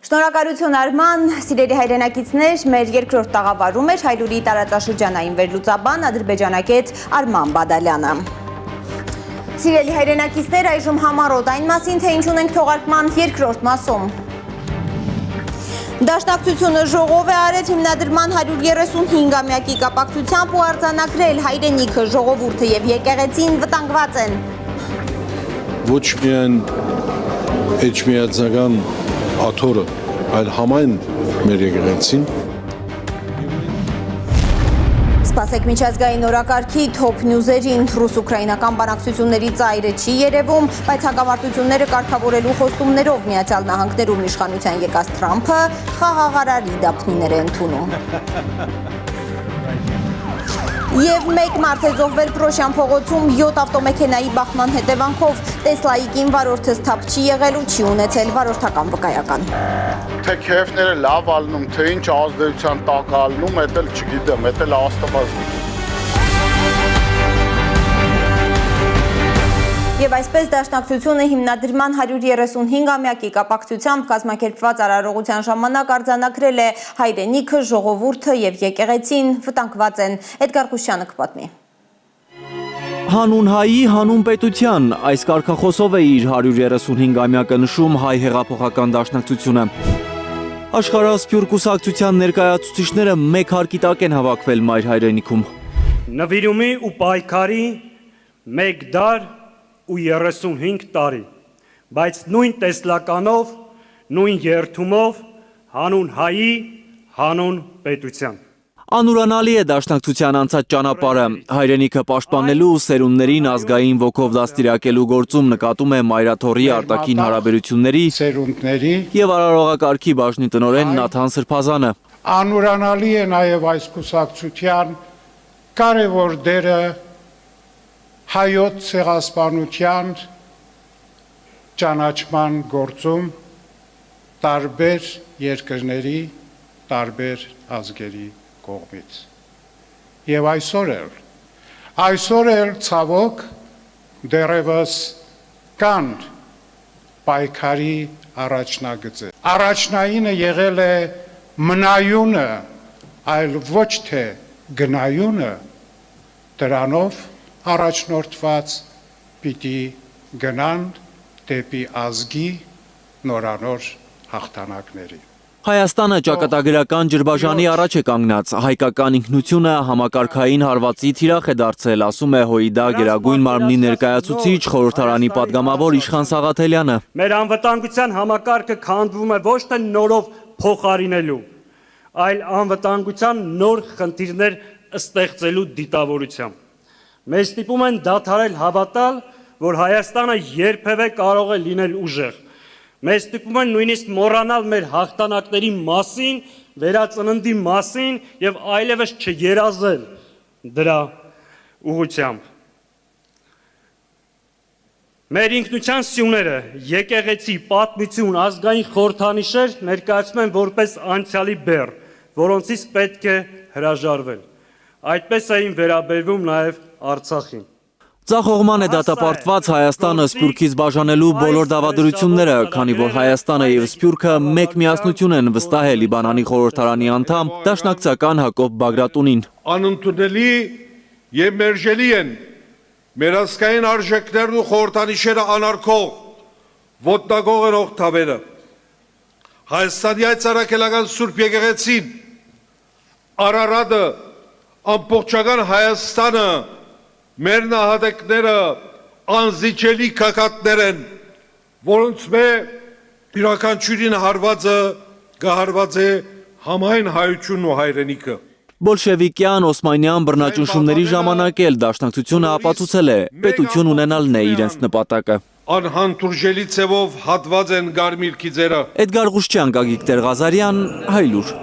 Շնորհակալություն Արման, սիրելի հայրենակիցներ, մեր երկրորդ տաղավարում էր Հայլուրի տարածաշրջանային վերլուծաբան ադրբեջանագետ Արման Բադալյանը։ Սիրելի հայրենակիցներ, այժմ համառոտ այն մասին, թե ինչ ունենք թողարկման երկրորդ մասում։ Դաշնակցությունը ժողով է արել հիմնադրման 135-ամյակի կապակցությամբ ու արձանագրել հայրենիքը, ժողովուրդը եւ եկեղեցին վտանգված են։
Ոչ միայն էջմիածնական աթոռը, այլ համայն մեր եկեղեցին։
Սպասեք միջազգային օրակարգի թոփ նյուզերին, ռուս-ուկրաինական բանակցությունների ծայրը չի երևում, բայց հակամարտությունները կարգավորելու խոստումներով Միացյալ Նահանգներում իշխանության եկած Թրամփը խաղաղարարի դափնիներ է ընդունում։ Եվ մեկ մարդ է զոհվել Պրոշյան փողոցում 7 ավտոմեքենայի բախման հետևանքով, Տեսլայի կին վարորդը սթափ չի եղել ու չի ունեցել վարորդական վկայական։
Թե քեֆները լավ ալնում, թե ինչ ազդեցության տակ ալնում, դա էլ չգիտեմ, դա էլ Աստված գիտի։
Եվ այսպես Դաշնակցությունը հիմնադրման 135-ամյակի կապակցությամբ կազմակերպված արարողության ժամանակ արձանագրել է հայրենիքը, ժողովուրդը եւ եկեղեցին վտանգված են։ Էդգար Խուշյանը կպատմի։
Հանուն հայի, հանուն պետության, այս կարգախոսով է իր 135-ամյակը նշում հայ հեղափոխական դաշնակցությունը։ Աշխարհասփյուռ կուսակցության ներկայացուցիչները մեկ հարկի տակ են հավաքվել մայր հայրենիքում։
Նվիրումի ու պայքարի մեկ դար ու 35 տարի, բայց նույն տեսլականով, նույն երթումով, հանուն հայի, հանուն պետության։
Անուրանալի է դաշնակցության անցած ճանապարհը, հայրենիքը պաշտպանելու ու սերունդներին ազգային ոգով դաստիարակելու գործում նկատում է Մայրաթոռի արտաքին հարաբերությունների
սերունդների
եւ արարողակարգի բաժնի տնօրեն Նաթան Սրբազանը։
Անուրանալի է նաև այս կուսակցության կարևոր դերը հայոց ցեղասպանության ճանաչման գործում տարբեր երկրների, տարբեր ազգերի կողմից։ Եվ այսօր էլ ցավոք դեռևս կան պայքարի առաջնագծեր։ Առաջնայինը եղել է մնայունը, այլ ոչ թե գնայունը, դրանով առաջնորդված պիտի գնան դեպի ազգի նորանոր հաղթանակների։
Հայաստանը ճակատագրական ջրբաժանի առաջ է կանգնած, հայկական ինքնությունը համակարգային հարվածի թիրախ է դարձել, ասում է ՀՅԴ Գերագույն մարմնի ներկայացուցիչ խորհրդարանի падգամավոր Իշխան Սաղաթելյանը։
Մեր անվտանգության համակարգը քանդվում է ոչ թե նորով փոխարինելու, այլ անվտանգության նոր խնդիրներ ստեղծելու դիտավորությամբ։ Մեզ ստիպում են դադարել հավատալ, որ Հայաստանը երբևէ կարող է լինել ուժեղ։ Մեզ ստիպում են նույնիսկ մոռանալ մեր հաղթանակների մասին, վերածննդի մասին եւ այլևս չերազել դրա ուղղությամբ։ Մեր ինքնության սյուները, եկեղեցի, պատմություն, ազգային խորհրդանիշեր ներկայացում են որպես անցյալի բեռ, որոնցից պետք է հրաժարվել։ Այդպես էին վերաբերվում նաև Արցախին։
Ձախողման է դատապարտված Հայաստանը Սփյուռքից բաժանելու բոլոր դավադրությունները, քանի որ Հայաստանը եւ Սփյուռքը մեկ միասնություն են վստահել Լիբանանի խորհրդարանի անդամ դաշնակցական Հակոբ Բագրատունին։
Անընդունելի եւ մերժելի են մեր ազգային արժեքներն ու խորհրդանիշերը անարգող, ոտնագողերող թավերը։ Հայաստանի այցարակելական Սուրբ եկեղեցին, Արարատը, ամբողջական Հայաստանը, մեր նահատակները անզիջելի կակատներ են, որոնց յուրաքանչյուրին հարված է համայն հայությունն ու հայրենիքը։
Բոլշևիկյան, օսմանյան բռնաճնշումների ժամանակ էլ դաշնակցությունը ապացուցել է պետություն ունենալն է իրենց նպատակը։
Անհանդուրժելի ձևով հատված են գարմիր քիծերը։
Էդգար Ղուշչյան, Գագիկ Տեր-Ղազարյան, Հայլուր։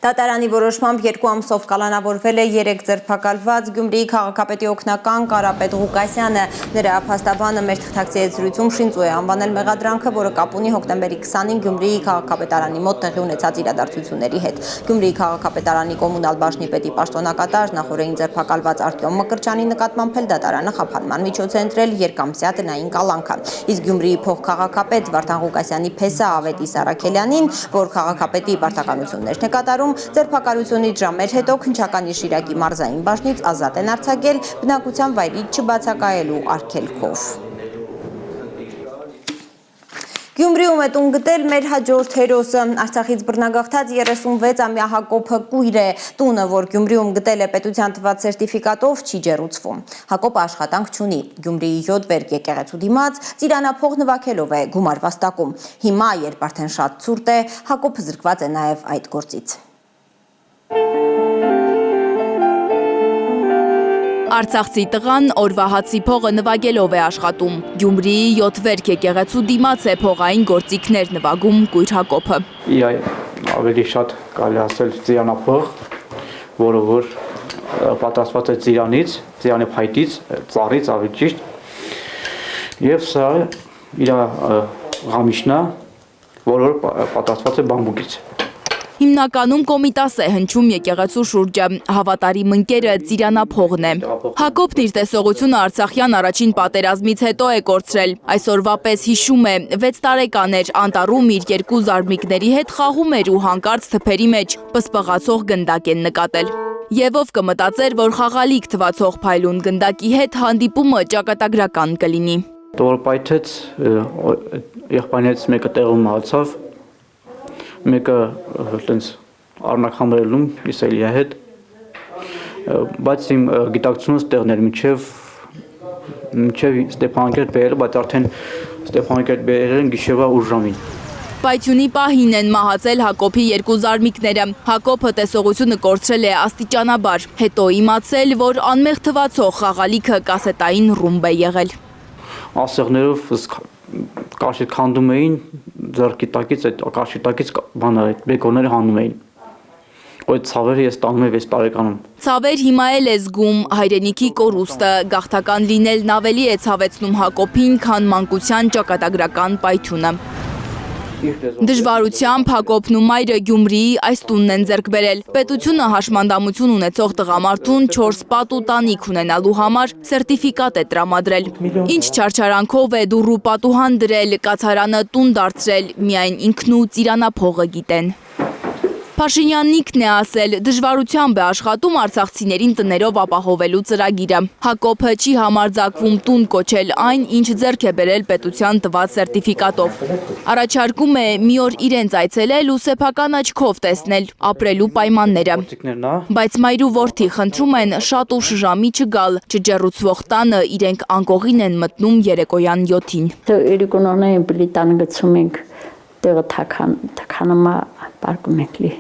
Դատարանի որոշմամբ 2 ամսով կալանավորվել է 3 ձերբակալված Գյումրիի քաղաքապետի օգնական Կարապետ Ղուկասյանը։ Նրա փաստաբանը մեր թղթակցի հետ զրույցում շինծու է անվանել մեղադրանքը, որը կապ ունի հոկտեմբերի 20-ին Գյումրիի քաղաքապետարանի մոտ տեղի ունեցած իրադարձությունների հետ։ Գյումրիի քաղաքապետարանի կոմունալ բաժնի պետի պաշտոնակատար նախորդին ձերբակալված Արտյոմ Մկրտչյանի նկատմամբ էլ դատարանը խափանման միջոց է ընտրել երկամսյա տնային կալանքը։ Իսկ Գյումրիի փոխքաղաքապետ Վարդան Ղուկասյանի փեսա Ավետիս Արաքելյանին, որ քաղաքապետի պարտականություններն է կատարում, ձերբակալությունից ժամեր հետո քննչականի Շիրակի մարզային բաժնից ազատ են արձակել բնակության վայրից չբացակայելու արգելքով։ Գյումրիում է տուն գտել մեր հաջորդ հերոսը։ Արցախից բռնագաղթած 36-ամյա Հակոբը կույր է։ Տունը, որ Գյումրիում գտել է պետության տված սերտիֆիկատով, չի ջեռուցվում։ Հակոբը աշխատանք չունի։ Գյումրիի 7 վերք եկեղեցու դիմաց ծիրանափող նվագելով է գումար վաստակում։ Հիմա, երբ արդեն շատ ցուրտ է, Հակոբը զրկված է նաև այդ գործից։
Արցախցի տղան օրվա հացի փողը նվագելով է աշխատում։ Գյումրիի 7 վերք եկեղեցու դիմաց է փողային գործիքներ նվագում կույր Հակոբը։
Ավելի շատ կարելի ասել ծիրանափող, որը որ պատրաստված է ծիրանից, ծիրանի փայտից, ծառից ավելի ճիշտ։ Եվ սա իր ղամիշնա, որը պատրաստված է բամբուկից։
Հիմնականում կոմիտաս է հնչում եկեղեցու շուրջը, հավատարիմ ընկերը ծիրանափողն է։ Հակոբն իր տեսողությունը Արցախյան առաջին պատերազմից հետո է կորցրել։ Այսօրվա պես հիշում է, 6 տարեկան էր, անտառում իր 2 զարմիկների հետ խաղում էր ու հանկարծ թփերի մեջ պսպղացող գնդակ են նկատել։ Եվ ով կմտածեր, որ խաղալիք թվացող փայլուն գնդակի հետ հանդիպումը ճակատագրական կլինի։
Որ պայթեց, եղբայրներից մեկը տեղում մահացավ, մեկը այտենց առնակամրելում իսելիա հետ, բայց իմ գիտակցությունս տեղն էր մինչև Ստեփանակերտ բերել, բայց արդեն Ստեփանակերտ բերել են գիշերվա 8 ժամին։
Պայթյունի պահին են մահացել Հակոբի 2 զարմիկները։ Հակոբը տեսողությունը կորցրել է աստիճանաբար, հետո իմացել, որ անմեղ թվացող խաղալիքը կասետային ռումբ է եղել։
Ասեղներով կաշիտ քանդում էին, ձեռքի տակից այդ կաշիտակից բանը այդ բեկորները հանում էին։ Այդ ցավերը ես տանում եմ 6 տարեկանում։
Ցավեր հիմա էլ է զգում հայրենիքի կորուստը, գաղթական լինելն ավելի է ցավեցնում Հակոբին, քան մանկության ճակատագրական պայթյունը։ Դժվարությամբ Հակոբն ու մայրը Գյումրիի այս տունն են ձեռք բերել։ Պետությունը հաշմանդամություն ունեցող տղամարդուն 4 պատ ու տանիք ունենալու համար սերտիֆիկատ է տրամադրել։ Ինչ չարչարանքով է դուռ ու պատուհան դրել, կացարանը տուն դարձրել, միայն ինքն ու ծիրանափողը գիտեն։ Փաշինյաննիկն է ասել, դժվարությամբ է աշխատում արցախցիներին տներով ապահովելու ծրագիրը։ Հակոբը չի համարձակվում տուն կոչել այն, ինչ ձեռք է բերել պետության տված սերտիֆիկատով։ Առաջարկում է մի օր իրենց այցելել ու սեփական աչքով տեսնել ապրելու պայմանները։ Բայց մայր ու որդի խնդրում են շատ ուշ ժամի չգալ, չջեռուցվող տանը իրենք անկողին են մտնում երեկոյան 7-ին։
Երեկոյան բլիտան գցում ենք տեղը թականամա պարկում ենք լի։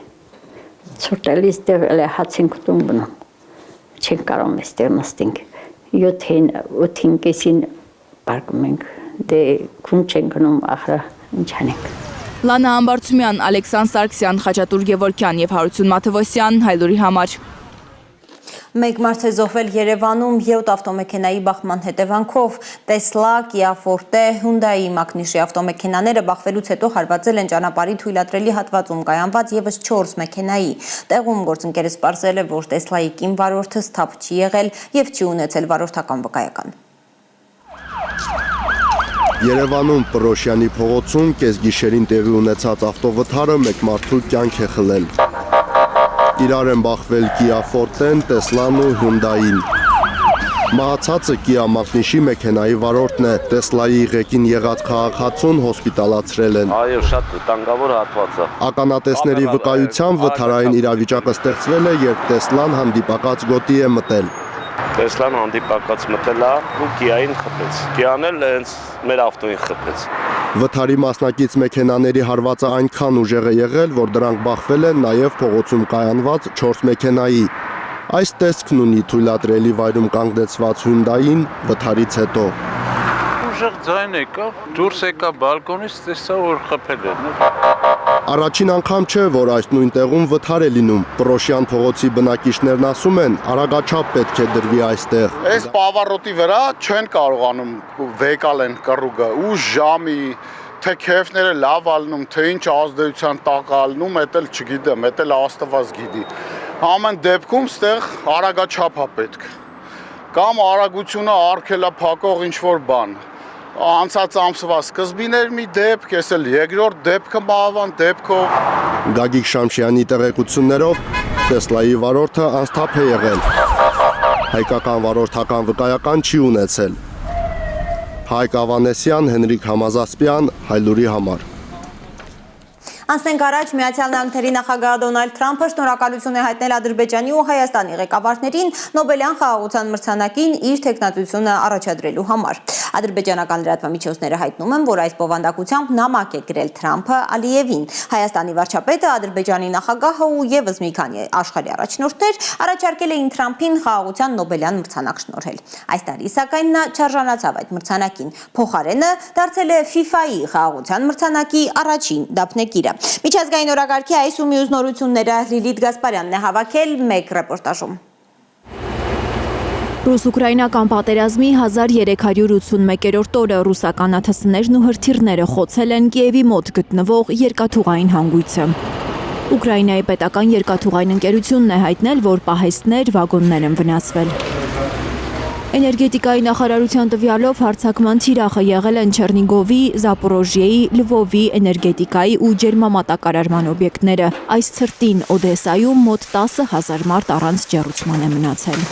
Ցուրտելիս տեղել է հացինք տուն բնում։ Չենք կարող ես տեղ նստենք։ 7-ին, 8-ին կեսին պարկում ենք։ Դե քուն չենք գնում ախր ինչ անենք։
Լանա Համբարձումյան, Ալեքսանդր Սարգսյան, Խաչատուր Գևորգյան եւ Հարություն Մաթևոսյան, Հայլուրի համար։
Մեկ մարդ է զոհվել Երևանում 7 ավտոմեքենայի բախման հետևանքով։ Տեսլա, Կիա Ֆորտե, Հյունդայի, Մակնիշի ավտոմեքենաները բախվելուց հետո հարվածել են ճանապարհի թույլատրելի հատվածում կայանված եւս 4 մեքենայի։ Տեղում գործընկերս պարզել է, որ Տեսլայի կին վարորդը սթափ չի եղել եւ չի ունեցել վարորդական վկայական։
Երևանում Պրոշյանի փողոցում կեսգիշերին տեղի ունեցած ավտովթարը մեկ մարդու կյանք է խլել։ Իրար են բախվել Կիա Ֆորտեն, Տեսլան ու Հյունդային։ Մահացածը Կիա Մակնիշի մեքենայի վարորդն է, Տեսլայի ղեկին եղած քաղաքացուն հոսպիտալացրել են։
Այո, շատ տանգավոր հատված է։
Ականատեսների վկայությամբ վթարային իրավիճակը ստեղծվել է, երբ Տեսլան հանդիպակաց գոտի է մտել։
Տեսլան հանդիպակաց մտել է ու Կիային խփեց։ Կիան էլ հենց մեր ավտոին խփեց։
Վթարի մասնակից մեքենաների հարվածը այնքան ուժեղ է եղել, որ դրանք բախվել են նաև փողոցում կայանված 4 մեքենայի։ Այս տեսքն ունի թույլատրելի վայրում կանգնեցված Հյունդային վթարից հետո։
Ուժեղ ձայն եկավ, դուրս եկա բալկոնից, տեսա որ խփել են։
Առաջին անգամ չէ, որ այս նույն տեղում վթար է լինում։ Պրոշյան փողոցի բնակիչներն ասում են, արագաչափ պետք է դրվի այստեղ։
Այս պավարոտի վրա չեն կարողանում վեկալ են կռուգը ու ժամի, թե քեֆները լավ ալնում, թե ինչ ազդեցության տակ ալնում, դա էլ չգիտեմ, դա էլ Աստված գիտի։ Ամեն դեպքում ստեղ արագաչափ է պետք։ Կամ արագությունը արգելա փակող ինչ որ բան։ Անցած ամսվա սկզբին էր մի դեպք, ես էլ երկրորդ դեպքը մահվան դեպքով։
Գագիկ Շամշյանի տեղեկություններով Տեսլայի վարորդը անսթափ է եղել։ Հայկական վարորդական վկայական չի ունեցել։ Հայկ Ավանեսյան, Հենրիկ Համազասպյան, Հայլուրի համար։
Անցնենք առաջ, Միացյալ Նահանգների նախագահ Դոնալդ Թրամփը շնորհակալություն է հայտնել Ադրբեջանի ու Հայաստանի ղեկավարներին Նոբելյան խաղաղության մրցանակին իր թեկնածությունը առաջադրելու համար։ Ադրբեջանական լրատվամիջոցները հայտնում են, որ այս բովանդակությամբ նամակ է գրել Թրամփը Ալիևին։ Հայաստանի վարչապետը, Ադրբեջանի նախագահը ու եւս մի քանի աշխարհի առաջնորդներ առաջարկել էին Թրամփին խաղաղության Նոբելյան մրցանակ շնորհել։ Այս տարի, սակայն նա չարժանացավ այդ մրցանակին։ Փոխարենը դարձել է FIFA-ի խաղաղության մրցանակի առաջին դափնեկիրը։ Միջազգային օրակարգի այս ու մյուս նորությունները Լիլիթ Գասպարյանն է հավաքել մեկ ռեպորտաժում։
Ռուս-ուկրաինական պատերազմի 1381-րդ օրը ռուսական ԱԹՍ-ներն ու հրթիռները խոցել են Կիևի մոտ գտնվող երկաթուղային հանգույցը։ Ուկրաինայի պետական երկաթուղային ընկերությունն է հայտնել, որ պահեստներ, վագոններ են վնասվել։ Էներգետիկայի նախարարության տվյալով հարձակման թիրախը եղել են Չեռնիգովի, Զապորոժիեի, Լվովի էներգետիկայի ու ջերմամատակարարման օբյեկտները։ Այս ցրտին Օդեսայում մոտ 10,000 մարդ առանց ջեռուցման է մնացել։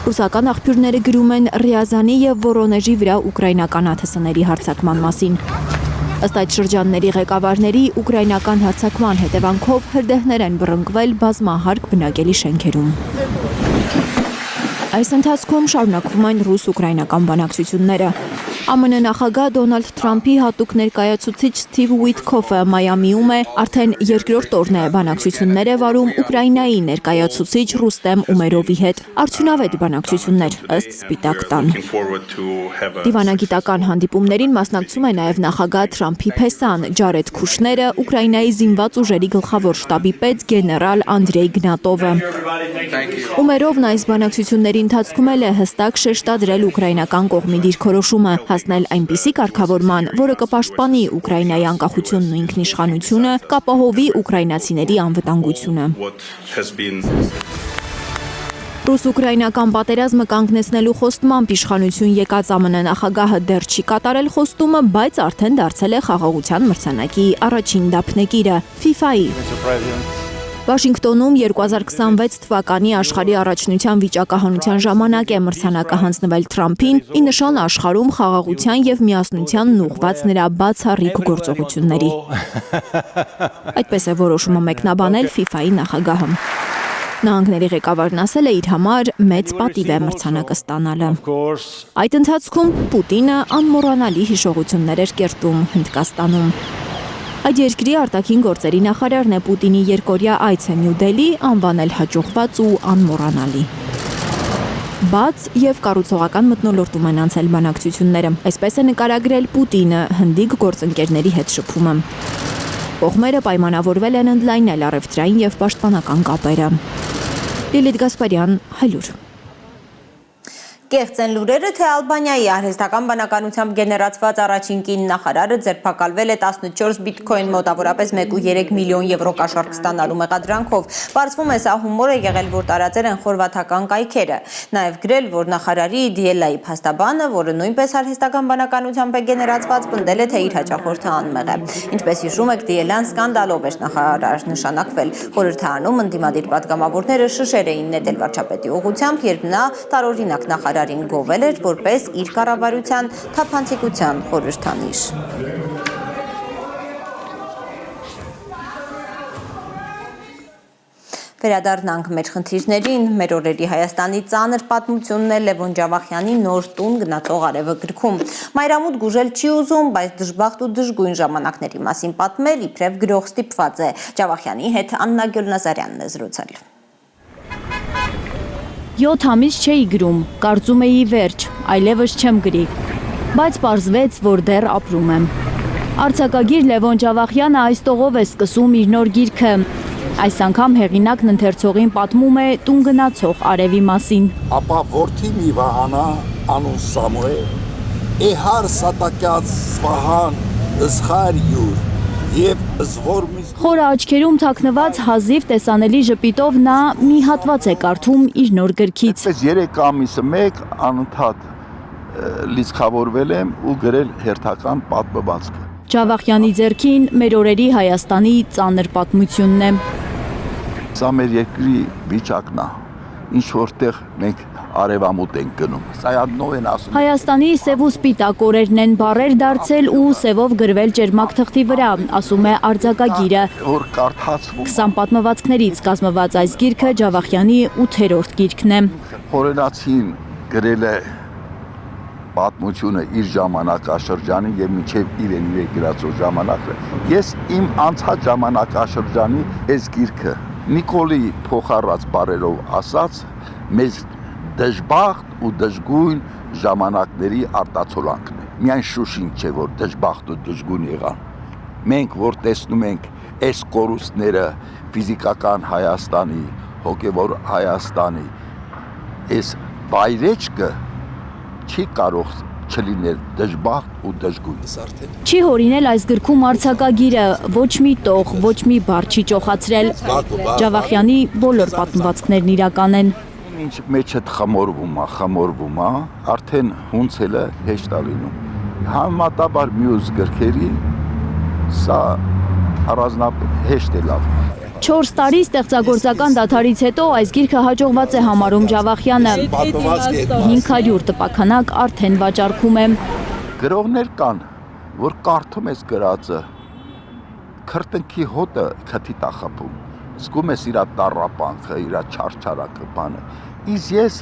Ռուսական աղբյուրները գրում են Ռիազանի եւ Վորոնեժի վրա ուկրաինական ԱԹՍ-ների հարձակման մասին։ Ըստ այդ շրջանների ղեկավարների, ուկրաինական հարձակման հետևանքով հրդեհներ են բռնկվել բազմահարկ բնակելի շենքերում։ Այս ընթացքում շարունակվում են ռուս-ուկրաինական բանակցությունները։ ԱՄՆ նախագահ Դոնալդ Թրամփի հատուկ ներկայացուցիչ Սթիվ Ուիթքոֆը Մայամիում է արդեն երկրորդ օրն է բանակցություններ է վարում Ուկրաինայի ներկայացուցիչ Ռուստեմ Ումերովի հետ։ Արդյունավետ բանակցություններ ըստ Սպիտակ տան։ Դիվանագիտական հանդիպումներին մասնակցում է նաև նախագահ Թրամփի փեսան Ջարեդ Քուշները, Ուկրաինայի զինված ուժերի գլխավոր շտաբի պետ գեներալ Անդրեյ Գնատովը։ Ումերովն այս բանակցությունների ընթացքում է հստակ շեշտադրել ուկրաինական կողմի դիրքորոշումը հասնել այնպիսի կարգավորման, որը կպաշտպանի Ուկրաինայի անկախությունն ու ինքնիշխանությունը, կապահովի ուկրաինացիների անվտանգությունը։ Ռուս-ուկրաինական պատերազմը կանգնեցնելու խոստմամբ իշխանություն եկած ԱՄՆ նախագահը դեռ չի կատարել խոստումը, բայց արդեն դարձել է խաղաղության մրցանակի առաջին դափնեկիրը FIFA-ի։ Վաշինգտոնում 2026 թվականի աշխարհի առաջնության վիճակահանության ժամանակ է մրցանակը հանձնվել Թրամփին՝ ի նշան աշխարհում խաղաղության եւ միասնությանն ուղղված նրա բացառիկ գործողությունների։ Այդպես է որոշումը մեկնաբանել FIFA-ի նախագահը։ Նահանգների ղեկավարն ասել է իր համար մեծ պատիվ է մրցանակը ստանալը։ Այդ ընթացքում Պուտինը անմոռանալի հիշողություններ էր կերտում Հնդկաստանում։ Այդ երկրի արտաքին գործերի նախարարն է Պուտինի երկօրյա այցը Նյու Դելհի անվանել հաջողված ու անմոռանալի։ Բաց եւ կառուցողական մթնոլորտում են անցել բանակցությունները։ Այսպես է նկարագրել Պուտինը հնդիկ գործընկերների հետ շփումը։ Կողմերը պայմանավորվել են ընդլայնել առևտրային եւ պաշտպանական կապերը։ Լիլիթ Գասպարյան, Հայլուր։
Կեղծ են լուրերը, թե Ալբանիայի արհեստական բանականությամբ գեներացված առաջին կին նախարարը ձերբակալվել է 14 բիթքոին մոտավորապես 1.3 միլիոն եվրո կաշառք ստանալու մեղադրանքով։ Պարզվում է, սա հումոր է եղել, որ տարածել են խորվաթական կայքերը։ Նաև գրել, որ նախարարի Դիելայի փաստաբանը, որը նույնպես արհեստական բանականությամբ է գեներացված, պնդել է, թե իր հաճախորդը անմեղ է։ Ինչպես հիշում եք, Դիելան սկանդալով էր նախարար նշանակվել։ Խորհրդարանում ընդդիմադիր պատգամավորները շշեր էին նետել վարչապետի ուղղությամբ, երբ նա տարօրինակ նախարարին գովել էր որպես իր կառավարության թափանցիկության խորհրդանիշ։ Վերադառնանք մեր խնդիրներին, մեր օրերի Հայաստանի ծանր պատմությունն է Լևոն Ջավախյանի նոր տուն գնացող արևը գրքում։ Մայրամուտ գուժել չի ուզում, բայց դժբախտ ու դժգույն ժամանակների մասին պատմել իբրև գրող ստիպված է։ Ջավախյանի հետ Աննա Գյուլնազարյանն է զրուցել։
7 ամիս չէի գրում, կարծում էի վերջ, այլևս չեմ գրի, բայց պարզվեց, որ դեռ ապրում եմ։ Արձակագիր Լևոն Ջավախյանը այս տողով է սկսում իր նոր գիրքը։ Այս անգամ հեղինակն ընթերցողին պատմում է տուն գնացող արևի մասին։
Ապա որդի մի վահանա, անուն Սամուել, էհար սատակյաց Սվահան, զխար յուր, և զվոր մի...
Խորը աչքերում թաքնված հազիվ տեսանելի ժպիտով նա մի հատված է կարդում իր նոր գրքից։
3 ամիսը մեկ անընդհատ լիցքավորվել եմ ու գրել հերթական պատմվածքը։
Ջավախյանի ձեռքին մեր օրերի Հայաստանի ծանր պատմությունն է։
Սա մեր երկրի վիճակն է, ինչ որտեղ մենք արևամուտ ենք գնում։ Սա նո են ասում։
Հայաստանի սև ու սպիտակ օրերն են բառեր դարձել ու սևով գրվել ճերմակ թղթի վրա, ասում է արձակագիրը։
Որ կարդացվում
20 պատմվածքներից կազմված այս գիրքը Ջավախյանի 8-րդ գիրքն է։
Խորենացին գրել է պատմությունը իր ժամանակաշրջանի եւ միջև իրեն գրածո ժամանակը։ Ես իմ անցած ժամանակաշրջանի այս գիրքը Նիկոլի փոխառած բարերով ասած մեզ դժբախտ ու դժգույն ժամանակների արտացոլանքն է։ Միայն Շուշին չէ որ դժբախտ ու դժգույն եղան։ Մենք որ տեսնում ենք այս կորուստները ֆիզիկական Հայաստանի, հոգևոր Հայաստանի, այս բայրեջքը չի կարող չլինել դժբախտ ու դժգույն։
Չի հորինել այս գրքում արձակագիրը, ոչ մի տող, ոչ մի բառ չի ճոխացրել։ Ջավախյանի բոլոր պատմվածքներն իրական են։
Ինչ մեջդ խմորվում է, արդեն հունցելը հեշտ է լինում։ Համատաբար մյուս գրքերի սա առանձնապես հեշտ է լավ։
4 տարի ստեղծագործական դադարից հետո այս գիրքը հաջողված է համարում Ջավախյանը։ 500 տպաքանակ արդեն վաճառքում է։
Գրողներ կան, որ կարդում ես գրածը, քրտնքի հոտը քթի տա խփում, զգում ես իր տառապանքը, իր չարչարակը բանը։ Իսկ ես,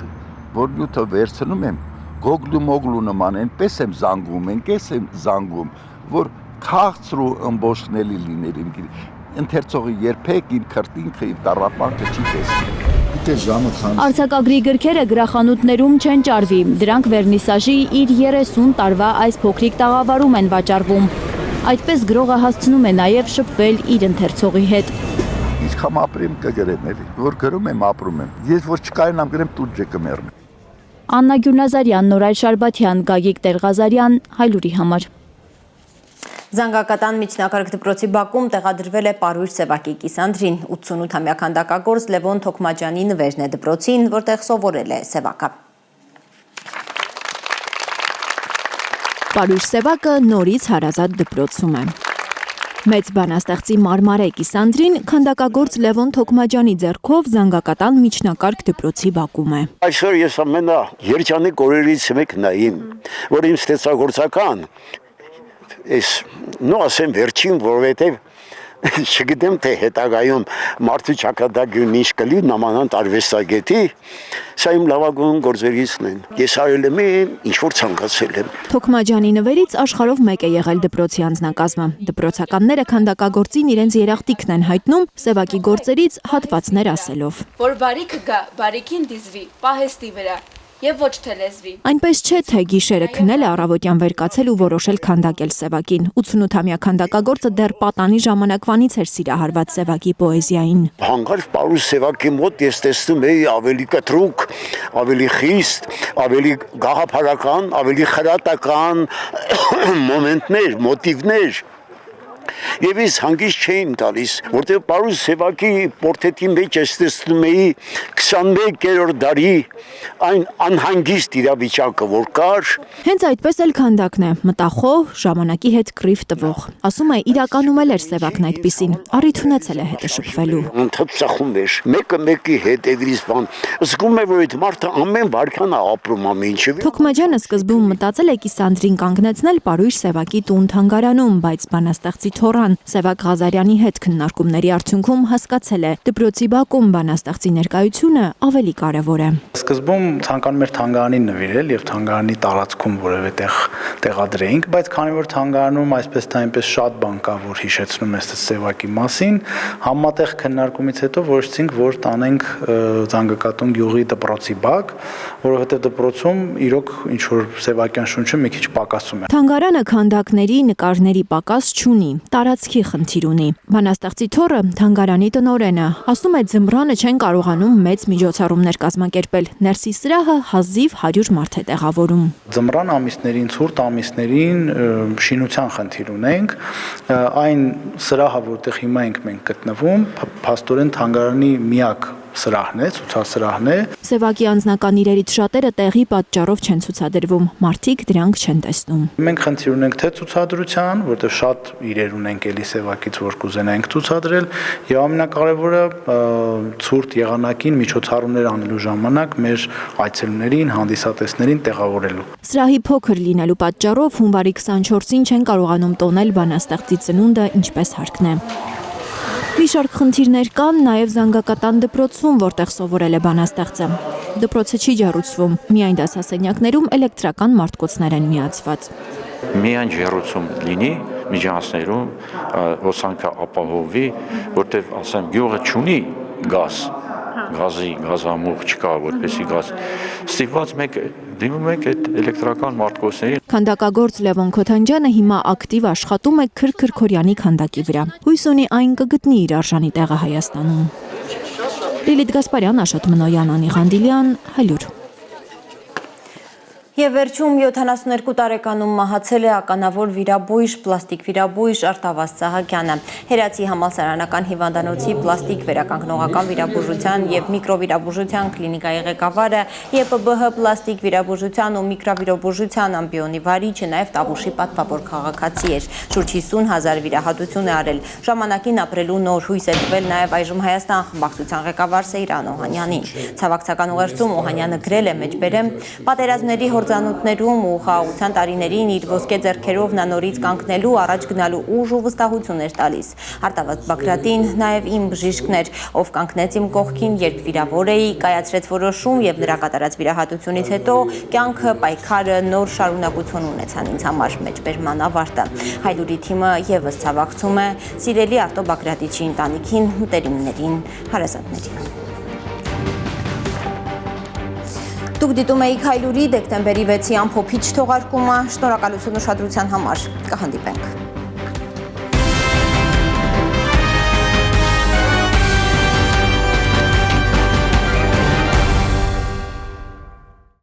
որ նյութը վերցնում եմ, գոգլու մոգլու նման այնպես եմ զանգում, այնպես եմ զանգում, որ քաղցր ու ըմբոշխնելի լիներ իմ գիրքը։ Ընթերցողի երբեք իմ քրտինքը, իմ տառապանքը չի տեսնում։
Արձակագրի գրքերը գրախանութներում չեն ճարվի, դրանք վերնիսաժի իր 30 տարվա այս փոքրիկ տաղավարում են վաճառվում։ Այդպես գրողը հասցնում է նաև շփվել իր ընթերցողի հետ։
Ինչքան ապրեմ կգրեմ էլի, որ գրում եմ, ապրում եմ։ Ես որ չկայանամ գրեմ տուջե կմեռնեմ։
Աննա Գյուրնազարյան, Նորայր Շարբաթյան, Գագիկ Տեր-Ղազարյան, Հայլուրի համար։
Զանգակատան միջնակարգ դպրոցի բակում տեղադրվել է Պարույր Սևակի կիսանդրին, 88-ամյա քանդակագործ Լևոն Թոքմաջյանի նվերն է դպրոցին, որտեղ սովորել է Սևակը։
Պարույր Սևակը նորից հարազատ դպրոցում է։ Մեծ բանաստեղծի Մարմարե կիսանդրին քանդակագործ Լևոն Թոքմաջյանի ձեռքով զանգակատան միջնակարգ դպրոցի բակում է։
Այսօր ես ամենա երջանիկ օրերից մեկն եմ, որ իմ ստեղծագործական ես նո ասեմ վերջին, որովհետև չգիտեմ թե հետագայում մարդու ճակատագիրն ինչ կլի նմանանտ արվեստագետի, սա իմ լավագույն գործերիցն են։ Ես արել եմ ինչ որ ցանկացել եմ։
Թոքմաջյանի նվերից աշխարհով մեկ է եղել դպրոցի անձնակազմը։ Դպրոցականները քանդակագործին իրենց երախտիկն են հայտնում Սևակի գործերից հատվածներ ասելով։
Որ բարիքը գա, բարիքին դիզվի, պահեստի վրա։ Եվ ոչ թե լեզվի։
Այնպես չէ, թե գիշերը քնել է, առավոտյան վեր կացել ու որոշել քանդակել Սևակին։ 88-ամյա քանդակագործը դեռ պատանի ժամանակվանից էր սիրահարված Սևակի պոեզիային։
Հանկարծ Պարույր Սևակի մոտ ես տեսնում էի ավելի կտրուկ, ավելի խիստ, ավելի գաղափարական, ավելի խրատական մոմենտներ, մոտիվներ։ Եվ ես հանգիստ չէին տալիս, որտեղ Պարույր Սևակի պորտրետի մեջ ես տեսնում էի 21-րդ դարի այն անհանգիստ իրավիճակը, որ կար։
Հենց այդպես էլ քանդակն է, մտախոհ, ժամանակի հետ կռիվ տվող։ Ասում է իրականում էլ էր Սևակն այդպիսին, առիթ ունեցել է հետը շփվելու։
Ընդհանուր ծախում էր, մեկը մեկի հետ էլիս բան։ Զգում է, որ այդ մարդը ամեն վարքան է ապրում ամենջև։
Թոքմաջյանը սկզբում մտածել է կիսանդրին կանգնեցնել Պարույր Սևակի տուն թանգարանում, բայց բանաստեղծի թորան Սևակ Ղազարյանի հետ քննարկումների արդյունքում հասկացել է դպրոցի բակում բանաստեղծի ներկայությունը ավելի կարևոր է։
Սկզբում ցանկանում էր թանգարանին նվիրել եւ թանգարանի տարածքում որևէ տեղ տեղադրեինք, բայց քանի որ թանգարանում այսպես թե այնպես շատ բան կա, որ հիշեցնում է Սևակի մասին, համատեղ քննարկումից հետո որոշեցինք, որ տանենք Զանգակատուն գյուղի դպրոցի բակ, որովհետեւ դպրոցում իրոք ինչ որ Սևակյան շունչը մի քիչ պակասում է։
Թանգարանը քանդակների, նկարների պակաս չունի, տարածքի խնդիր ունի։ Բանաստեղծի թոռը թանգարանի տնօրենը ասում է ձմռանը չեն կարողանում մեծ միջոցառումներ կազմակերպել։ Ներսի սրահը հազիվ 100 մարդ է տեղավորում։
Ձմռան ամիսներին, ցուրտ ամիսներին շինության խնդիր ունենք։ Այն սրահը, որտեղ հիմա ենք մենք գտնվում, փաստորեն թանգարանի միակ սրահն է, ցուցասրահն է։
Սևակի անձնական իրերից շատերը տեղի պատճառով չեն ցուցադրվում, մարդիկ դրանք չեն տեսնում։
Մենք խնդիր ունենք թե ցուցադրության, որտեղ շատ իրեր ունենք էլի Սևակից, որ կուզենայինք ցուցադրել, եւ ամենակարևորը ցուրտ եղանակին միջոցառումներ անելու ժամանակ մեր այցելուներին, հանդիսատեսներին տեղավորելու։
Սրահի փոքր լինելու պատճառով հունվարի 24-ին չեն կարողանում տոնել բանաստեղծի ծնունդը ինչպես հարկն է։ Մի շարք խնդիրներ կան նաև Զանգակատան դպրոցում, որտեղ սովորել է բանաստեղծը։ Դպրոցը չի ջեռուցվում, միայն դասասենյակներում էլեկտրական մարտկոցներ են միացված։
Միայն ջեռուցում լինի միջանցներում, հոսանքը ապահովի, որտեղ ասեմ գյուղը չունի գազ, գազամուղ չկա, որպեսի գազ։ Ստիպված մենք դիմում ենք այդ էլեկտրական մարտկոցներին։
Քանդակագործ Լևոն Քոթանջյանը հիմա ակտիվ աշխատում է Քրքրքորյանի քանդակի վրա։ Հույս ունի այն կգտնի իր արժանի տեղը Հայաստանում։ Լիլիթ Գասպարյան, Աշոտ Մնոյան, Անի Ղանդիլյան, Հայլուր։
Եվ վերջում 72 տարեկանում մահացել է ականավոր վիրաբույժ, պլաստիկ վիրաբույժ Արտավազ Սահակյանը։ Հերացի համալսարանական հիվանդանոցի պլաստիկ վերականգնողական վիրաբուժության եւ միկրովիրաբուժության կլինիկայի ղեկավարը, ԵՊԲՀ պլաստիկ վիրաբուժության ու միկրովիրաբուժության ամբիոնի վարիչը, նաեւ Տավուշի պատվավոր քաղաքացի էր։ Շուրջ 50,000 վիրահատություն է արել։ Ժամանակին ապրելու նոր հույս է տվել նաեւ այժմ Հայաստան խմբակցության ղեկավար Սեյրան Օհանյանին։ Ցավակցական ուղերձում Օհանյանը գրել է մեջբերեմ պատերազմների հորձանուտներում ու խաղաղության տարիներին իր ոսկե ձեռքերով նա նորից կանգնելու, առաջ գնալու ուժ ու վստահություն էր տալիս։ Արտավազ Բագրատին նաև իմ բժիշկն էր, ով կանգնեց իմ կողքին, երբ վիրավոր էի, կայացրեց որոշում եւ նրա կատարած վիրահատությունից հետո կյանքը, պայքարը նոր շարունակություն ունեցան ինձ համար, մեջբերման ավարտը։ Հայլուրի թիմը եւս ցավակցում է սիրելի Արտո Բագրատիչի ընտանիքին, մտերիմներին, հարազատներին։ Դուք դիտում եք Հայլուրի դեկտեմբերի 6-ի ամփոփիչ թողարկումը, շնորհակալություն ուշադրության համար, կհանդիպենք։